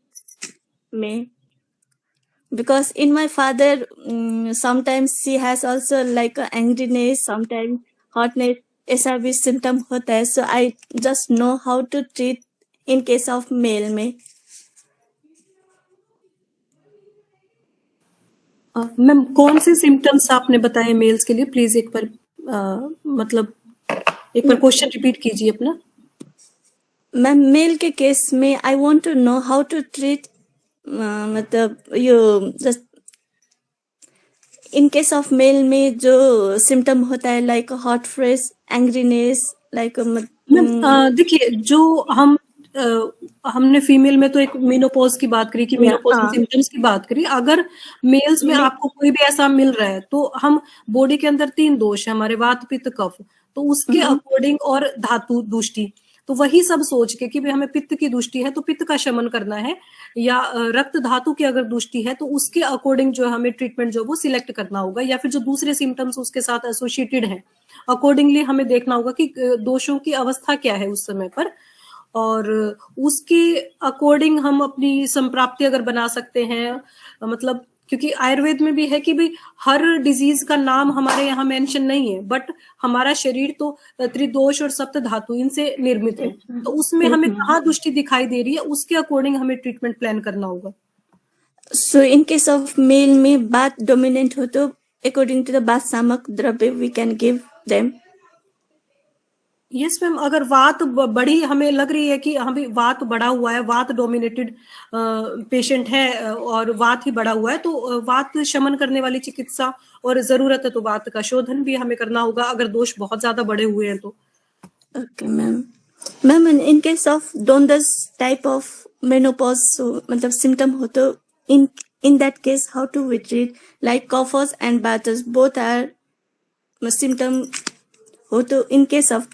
may. Because in my father sometimes she has also like a angriness, sometimes hotness, ऐसा भी symptom होता है. So I just know how to treat in case of male में. Ma'am कौन से symptoms आपने बताए mails के लिए? प्लीज एक बार मतलब एक बार क्वेश्चन रिपीट कीजिए अपना. मैम मेल के केस में I want to know how to treat, मतलब you just in case of male में जो सिम्टम होता है like hot fresh, angriness, like ma'am देखिए, जो हमने फीमेल में तो एक मेनोपॉज की बात करी कि मेनोपॉज के सिम्टम्स की बात करी. अगर मेल्स में आपको कोई भी ऐसा मिल रहा है तो हम बॉडी के अंदर 3 दोष है हमारे, वात पित्त कफ, तो उसके अकॉर्डिंग और धातु दुष्टि, तो वही सब सोच के कि भाई हमें पित्त की दुष्टि है तो पित्त का शमन करना है, या रक्त धातु की अगर दुष्टि है तो उसके अकॉर्डिंग जो हमें ट्रीटमेंट जो वो सिलेक्ट करना होगा, या फिर जो दूसरे सिम्टम्स उसके साथ एसोसिएटेड है अकॉर्डिंगली हमें देखना होगा कि दोषों की अवस्था क्या है उस समय पर, और उसके अकॉर्डिंग हम अपनी संप्राप्ति अगर बना सकते हैं. मतलब क्योंकि आयुर्वेद में भी है कि भाई हर डिजीज का नाम हमारे यहाँ मेंशन नहीं है, बट हमारा शरीर तो त्रिदोष और सप्त धातु इनसे निर्मित है, तो उसमें हमें कहाँ दुष्टि दिखाई दे रही है उसके अकॉर्डिंग हमें ट्रीटमेंट प्लान करना होगा. सो इन केस ऑफ मेल में बात डोमिनेंट हो तो अकॉर्डिंग टू द बात सामक द्रव्य we can give them. Yes ma'am, अगर वात बड़ी हमें लग रही है कि हमें वात बढ़ा हुआ है, वात डोमिनेटेड पेशेंट है और वात ही बढ़ा हुआ है, तो वात शमन करने वाली चिकित्सा और जरूरत है तो वात का शोधन भी हमें करना होगा अगर दोष बहुत ज्यादा बढ़े हुए हैं तो. Okay ma'am. Ma'am in case of डोंडस टाइप ऑफ मेनोपॉज मतलब सिम्टम हो तो in that case how to we treat, like coughs and bathers both are symptom हो तो in case of.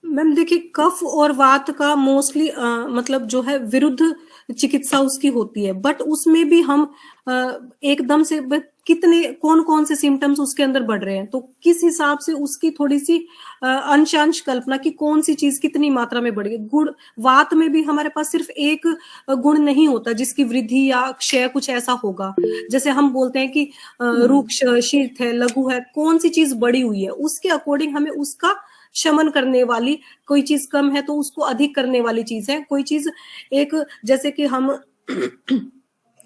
मैम देखिए, कफ और वात का मोस्टली मतलब जो है विरुद्ध चिकित्सा उसकी होती है, बट उसमें भी हम एकदम से कितने कौन कौन से सिम्टम्स उसके अंदर बढ़ रहे हैं तो किस हिसाब से उसकी थोड़ी सी अंशांश कल्पना कि कौन सी चीज कितनी मात्रा में बढ़ गई. गुण वात में भी हमारे पास सिर्फ एक गुण नहीं होता जिसकी वृद्धि या क्षय कुछ ऐसा होगा. जैसे हम बोलते हैं कि रुक्ष, शीर्थ है, लघु है, कौन सी चीज बढ़ी हुई है उसके अकॉर्डिंग हमें उसका शमन करने वाली, कोई चीज कम है तो उसको अधिक करने वाली चीज है, कोई चीज एक जैसे कि हम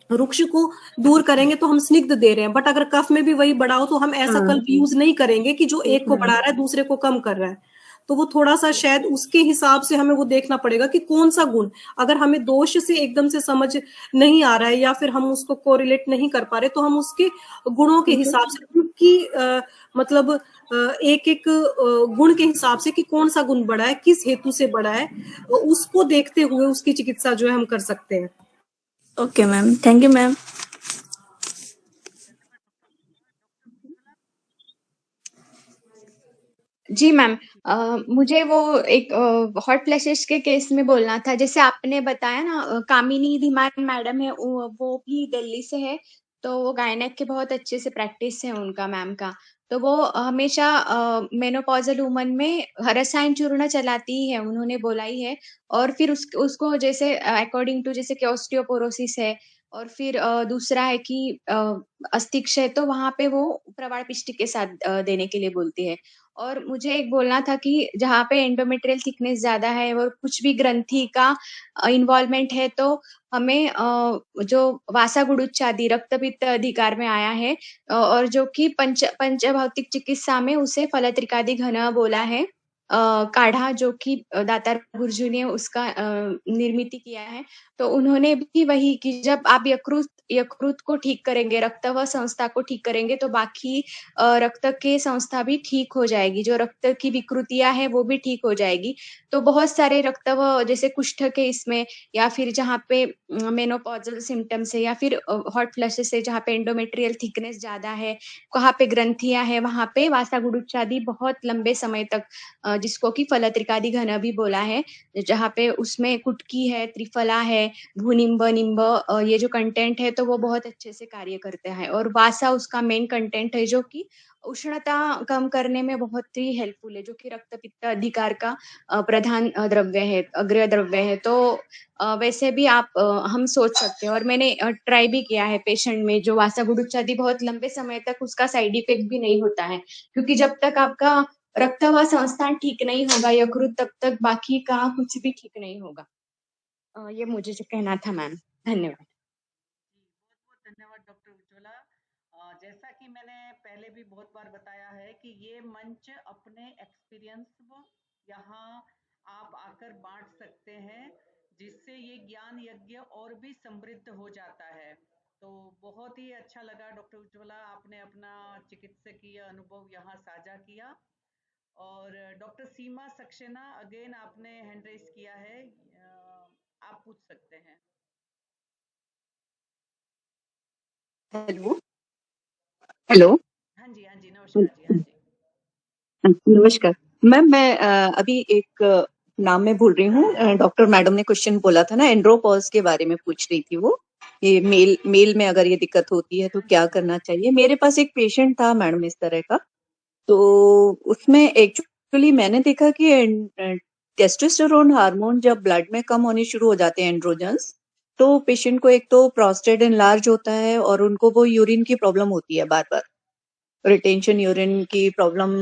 वृक्ष को दूर करेंगे तो हम स्निग्ध दे रहे हैं, बट अगर कफ में भी वही बढ़ाओ तो हम ऐसा कल्प यूज नहीं करेंगे कि जो एक को बढ़ा रहा है दूसरे को कम कर रहा है. तो वो थोड़ा सा शायद उसके हिसाब से हमें वो देखना पड़ेगा कि कौन सा गुण, अगर हमें दोष से एकदम से समझ नहीं आ रहा है या फिर हम उसको कोरिलेट नहीं कर पा रहे तो हम उसके गुणों के हिसाब से उनकी मतलब एक एक गुण के हिसाब से कि कौन सा गुण बढ़ा है, किस हेतु से बढ़ा है, उसको देखते हुए उसकी चिकित्सा जो है हम कर सकते हैं. Okay ma'am, thank you ma'am. जी मैम, मुझे वो एक हॉट फ्लैशेस के केस में बोलना था. जैसे आपने बताया ना, कामिनी धीमान मैडम है, वो भी दिल्ली से है, तो वो गायनेक के बहुत अच्छे से प्रैक्टिस है उनका मैम का. तो वो हमेशा मेनोपॉजल वुमन में रसायन चूर्ण चलाती ही है, उन्होंने बोला ही है. और फिर उसको जैसे अकॉर्डिंग टू जैसे कि ऑस्टियोपोरोसिस है, और फिर दूसरा है कि अस्थिक्षय, तो वहां पे वो प्रवाल पिष्ट के साथ देने के लिए बोलती है. और मुझे एक बोलना था कि जहाँ पे एंडोमेट्रियल थिकनेस ज्यादा है और कुछ भी ग्रंथि का इन्वॉल्वमेंट है तो हमें जो वासा गुड़ुच्चादि रक्तपित्त अधिकार में आया है, और जो कि पंचभौतिक चिकित्सा में उसे फलत्रिकादि घन बोला है, काढ़ा जो कि दातार गुर्जू ने उसका निर्मित किया है। तो उन्होंने भी वही कि जब आप यकृत को ठीक करेंगे, रक्तवाह संस्था को ठीक करेंगे, तो बाकी रक्त की संस्था भी ठीक हो जाएगी। जो रक्त की विकृतियाँ हैं वो भी ठीक हो जाएगी। तो बहुत सारे रक्तवाह जैसे कुष्ठ के इसमें या फिर जहाँ पे मेनोपॉज़ल सिम्पटम्स है या फिर हॉट फ्लशेस है, जहाँ पे एंडोमेट्रियल थिकनेस ज़्यादा है, कहाँ पे ग्रंथियाँ हैं, वहाँ पे वासागुडुचादि बहुत लंबे समय तक जिसको कि फलत्रिकादि घन भी बोला है, जहाँ पे उसमें कुटकी है, त्रिफला है, भूनिम्ब, निम्ब ये जो कंटेंट है तो वो बहुत अच्छे से कार्य करता है। और वासा उसका मेन कंटेंट है जो कि उष्णता कम करने में बहुत ही हेल्पफुल है, जो कि रक्त पित्त अधिकार का प्रधान द्रव्य है, अग्रय द्रव्य है। तो वैसे भी आप हम सोच सकते हैं और मैंने ट्राई भी किया है पेशेंट में, जो वासागुडुचादि बहुत लंबे समय तक उसका साइड इफेक्ट भी नहीं होता है, क्योंकि जब तक आपका रक्तवाह संस्थान ठीक नहीं होगा यकृत, तब तक बाकी का कुछ भी ठीक नहीं होगा। ये मुझे जो कहना था मैम। धन्यवाद। बहुत-बहुत धन्यवाद डॉक्टर उज्ज्वला। जैसा कि मैंने पहले भी बहुत बार बताया है कि ये मंच अपने एक्सपीरियंस यहाँ आप आकर बांट सकते हैं, जिससे ये ज्ञान यज्ञ और भी समृद्ध हो जाता है। तो बहुत ही अच्छा लगा डॉक्टर उज्ज्वला, आपने अपना चिकित्सकीय अनुभव यहाँ साझा किया। और डॉक्टर सीमा सक्सेना, अगेन आपने हैंड रेस किया है, आप पूछ सकते हैं। Hello hello. हाँ जी, हाँ जी, नमस्कार जी, हाँ जी। नमस्कार मैम, मैं अभी एक नाम में भूल रही हूँ। डॉक्टर मैडम ने क्वेश्चन बोला था ना, एंड्रोपॉज के बारे में पूछ रही थी वो, ये मेल में अगर ये दिक्कत होती है तो क्या करना चाहिए। मेरे पास एक पेशेंट था मैडम इस तरह का, तो उसमें एक्चुअली मैंने देखा कि टेस्टोस्टेरोन हार्मोन जब ब्लड में कम होने शुरू हो जाते हैं, एंड्रोजन्स, तो पेशेंट को एक तो प्रोस्टेट एनलार्ज होता है और उनको वो यूरिन की प्रॉब्लम होती है, बार बार रिटेंशन यूरिन की प्रॉब्लम,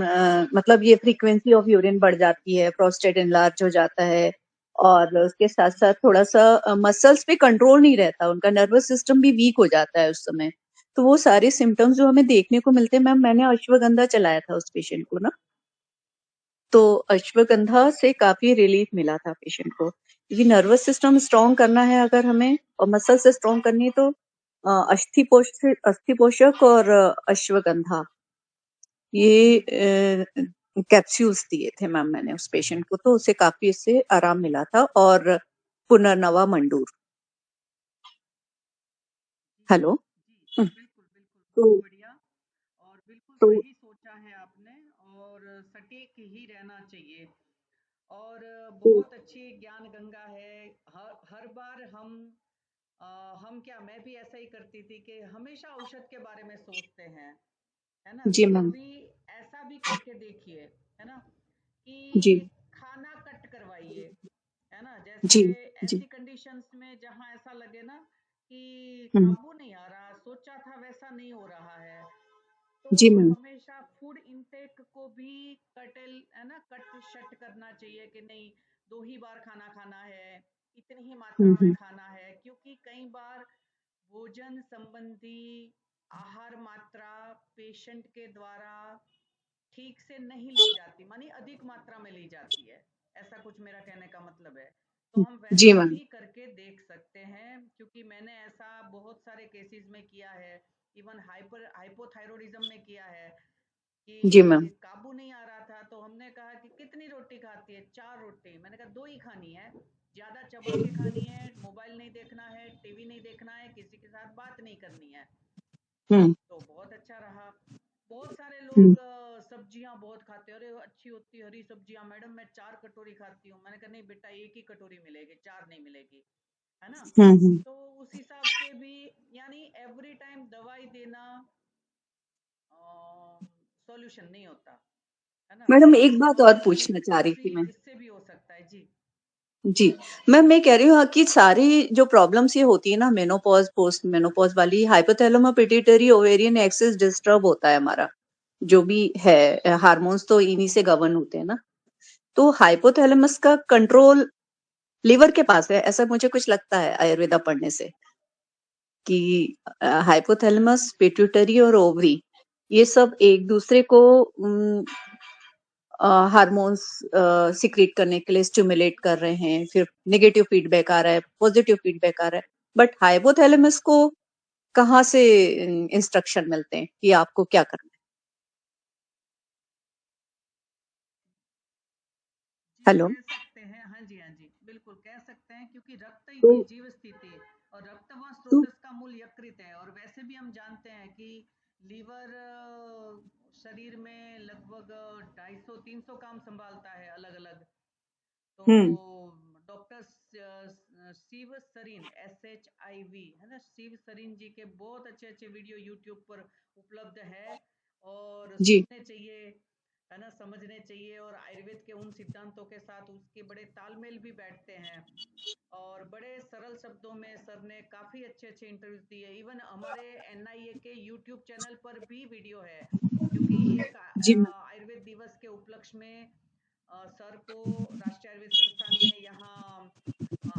मतलब ये फ्रीक्वेंसी ऑफ यूरिन बढ़ जाती है, प्रोस्टेट एनलार्ज हो जाता है, और उसके साथ साथ थोड़ा सा मसल्स पे कंट्रोल नहीं रहता, उनका नर्वस सिस्टम भी वीक हो जाता है उस समय। तो वो सारे सिम्टम्स जो हमें देखने को मिलते हैं मैम, मैंने अश्वगंधा चलाया था उस पेशेंट को ना, तो अश्वगंधा से काफी रिलीफ मिला था पेशेंट को, क्योंकि नर्वस सिस्टम स्ट्रॉन्ग करना है अगर हमें और मसल से स्ट्रॉन्ग करनी है, तो अस्थि पोषक और अश्वगंधा ये कैप्सूल्स दिए थे मैम मैंने उस पेशेंट को, तो उसे काफी इससे आराम मिला था। और पुनर्नवा मंडूर। हेलो। जी, बिल्कुल, बिल्कुल, तो बहुत बढ़िया और बिल्कुल तो सही सोचा है आपने और सटीक ही रहना चाहिए। और तो बहुत अच्छी ज्ञान गंगा है। हर बार अ, हम क्या, मैं भी ऐसा ही करती थी कि हमेशा औषध के बारे में सोचते हैं, है ना? जी तो मैम। कभी ऐसा भी करके देखिए, है ना? जी कि खाना कट करवाइए, है ना? जैसे जी जी। ऐसी कंडीशंस में जहाँ ऐसा लगे ना कि हम्म। काबू नहीं आ रहा, सोचा था वैसा नहीं हो रहा है, जी तो मैम। हमेशा फूड इनटेक को भी कटेल, है ना, कट शट करना चाहिए कि नहीं, 2 ही बार खाना खाना है, इतनी ही मात्रा में हम्म। खाना है, क्योंकि कई बार भोजन संबंधी आहार मात्रा पेशेंट के द्वारा ठीक से नहीं ली जाती, मानी अधिक मात्रा में ली जाती है, ऐसा कुछ मेरा कहने का मतलब है। तो हम जी वैसा मैम। भी करके देख सकते हैं, क्योंकि मैंने ऐसा बहुत सारे केसेस में किया है, इवन हाइपोथायरॉयडिज्म में किया है जी मैम। कि काबू नहीं आ रहा था, तो हमने कहा कि कितनी रोटी खाती है, 4 रोटी। मैंने कहा 2 ही खानी है, ज्यादा चबा के खानी है, मोबाइल नहीं देखना है, टीवी नहीं देखना है, किसी के साथ बात नहीं करनी है। हम्म। तो बहुत अच्छा रहा। बहुत सारे हम्म। लोग सब्जियां बहुत खाते हैं, अरे अच्छी होती हरी सब्जियां मैडम, मैं 4 कटोरी खाती हूँ। मैंने कहा नहीं बेटा, एक ही कटोरी मिलेगी, 4 नहीं मिलेगी, है ना? हम्म। तो उस हिसाब से भी, यानी एवरी टाइम दवाई देना सॉल्यूशन नहीं होता, है ना? मैडम एक बात और कभी पूछना चाह रही किसी थी मैं। इससे भी हो सकता है जी। जी मैम, मैं कह रही हूँ कि सारी जो प्रॉब्लम्स ये होती है ना, मेनोपॉज पोस्ट मेनोपॉज वाली, हाइपोथैलेमो पिट्यूटरी ओवेरियन एक्सिस डिस्टर्ब होता है हमारा, जो भी है हार्मोन्स तो इन्हीं से गवर्न होते हैं ना, तो हाइपोथैलेमस का कंट्रोल लिवर के पास है, ऐसा मुझे कुछ लगता है आयुर्वेदा पढ़ने से, कि हाइपोथैलेमस पिट्यूटरी और ओवरी ये सब एक दूसरे को हार्मोन्स सिक्रीट करने के लिए स्टिमुलेट कर रहे हैं, फिर नेगेटिव फीडबैक आ रहा है, पॉजिटिव फीडबैक आ रहा है, बट हाइपोथैलेमस को कहाँ से इंस्ट्रक्शन मिलते हैं कि आपको क्या करना है? हेलो। कह सकते हैं, हाँ जी, हाँ जी, बिल्कुल कह सकते हैं, क्योंकि रक्त तो जीव स्थिति और रक्तवान तो स्रोतस का मूल यकृत है। और वैसे भी हम जानते हैं कि लीवर शरीर में लगभग 250-300 काम संभालता है अलग अलग। तो हम्म डॉक्टर शिव सरीन SHIV है ना, शिव सरीन जी के बहुत अच्छे अच्छे वीडियो यूट्यूब पर उपलब्ध है और जी सुनने चाहिए, है ना, समझने चाहिए। और आयुर्वेद के उन सिद्धांतों के साथ उसके बड़े तालमेल भी बैठते हैं और बड़े सरल शब्दों में सर ने काफी अच्छे अच्छे इंटरव्यूज दिए। इवन हमारे NIA के यूट्यूब चैनल पर भी वीडियो है, क्योंकि एक जी मैम। आयुर्वेद दिवस के उपलक्ष्य में सर को राष्ट्रीय आयुर्वेद संस्थान में यहाँ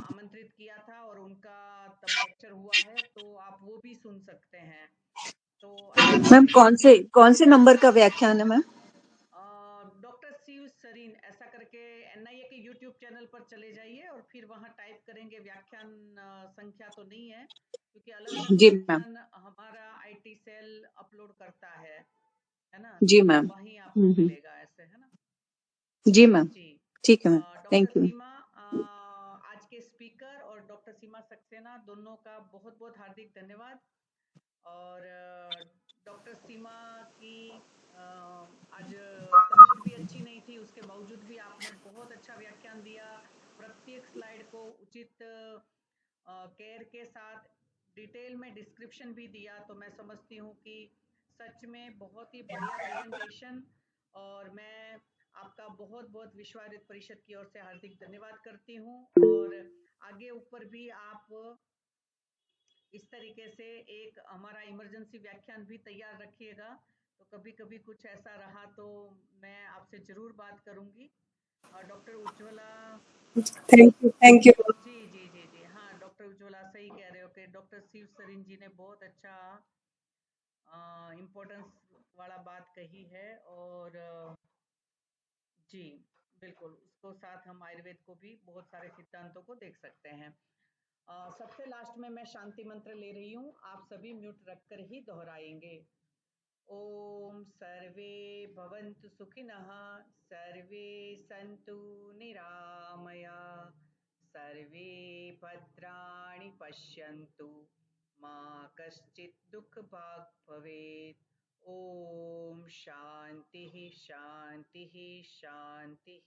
आमंत्रित किया था और उनका तब लेक्चर हुआ है, तो आप वो भी सुन सकते हैं। तो ऐसा मैम करके कौन से नंबर का व्याख्यान है मैम? डॉक्टर शिव सरीन ऐसा करके NIA के यूट्यूब चैनल पर चले जाइए और फिर वहां टाइप करेंगे। व्याख्यान संख्या तो नहीं है, क्योंकि अलग अलग जी मैम। व्याख्यान हमारा IT सेल अपलोड करता है ना, जी तो मैम। वहीं आपको मिलेगा ऐसे, है ना। जी मैम। जी। ठीक है ma'am. Doctor thank you. Seema आज के स्पीकर और डॉक्टर सीमा सक्सेना दोनों का बहुत बहुत हार्दिक धन्यवाद। और डॉक्टर सीमा की आज तबीयत भी अच्छी नहीं थी, उसके बावजूद भी आपने बहुत अच्छा व्याख्यान दिया। प्रत्येक स्लाइड को उचित केयर के साथ डिटेल में डिस्क्रिप्शन भी दिया, तो मैं समझती हूँ कि सच में बहुत ही बढ़िया प्रेजेंटेशन। और मैं आपका बहुत बहुत विश्व आयुर्वेद परिषद की ओर से हार्दिक धन्यवाद करती हूँ। और आगे ऊपर भी आप इस तरीके से एक हमारा इमरजेंसी व्याख्यान भी तैयार रखिएगा, तो कभी कभी कुछ ऐसा रहा तो मैं आपसे जरूर बात करूंगी। Doctor Ujjwala, thank you. जी जी जी जी, हाँ डॉक्टर उज्ज्वला सही कह रहे हो कि डॉक्टर शिव सरीन जी ने बहुत अच्छा इम्पोर्टेंस वाला बात कही है। और जी बिल्कुल, उसको साथ हम आयुर्वेद को भी बहुत सारे सिद्धांतों को देख सकते हैं। सबसे लास्ट में मैं शांति मंत्र ले रही हूँ, आप सभी म्यूट रखकर ही दोहराएंगे। ओम सर्वे भवन्तु सुखिनः, सर्वे सन्तु निरामया, सर्वे भद्राणि पश्यन्तु, मा कश्चित् दुःखभाग् भवेत्। ओम शांति शांति शांति।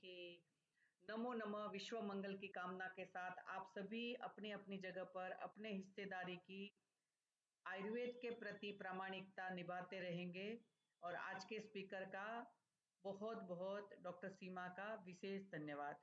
नमो नमः। विश्व मंगल की कामना के साथ आप सभी अपनी अपनी जगह पर अपने हिस्सेदारी की आयुर्वेद के प्रति प्रामाणिकता निभाते रहेंगे। और आज के स्पीकर का बहुत बहुत, डॉक्टर सीमा का विशेष धन्यवाद।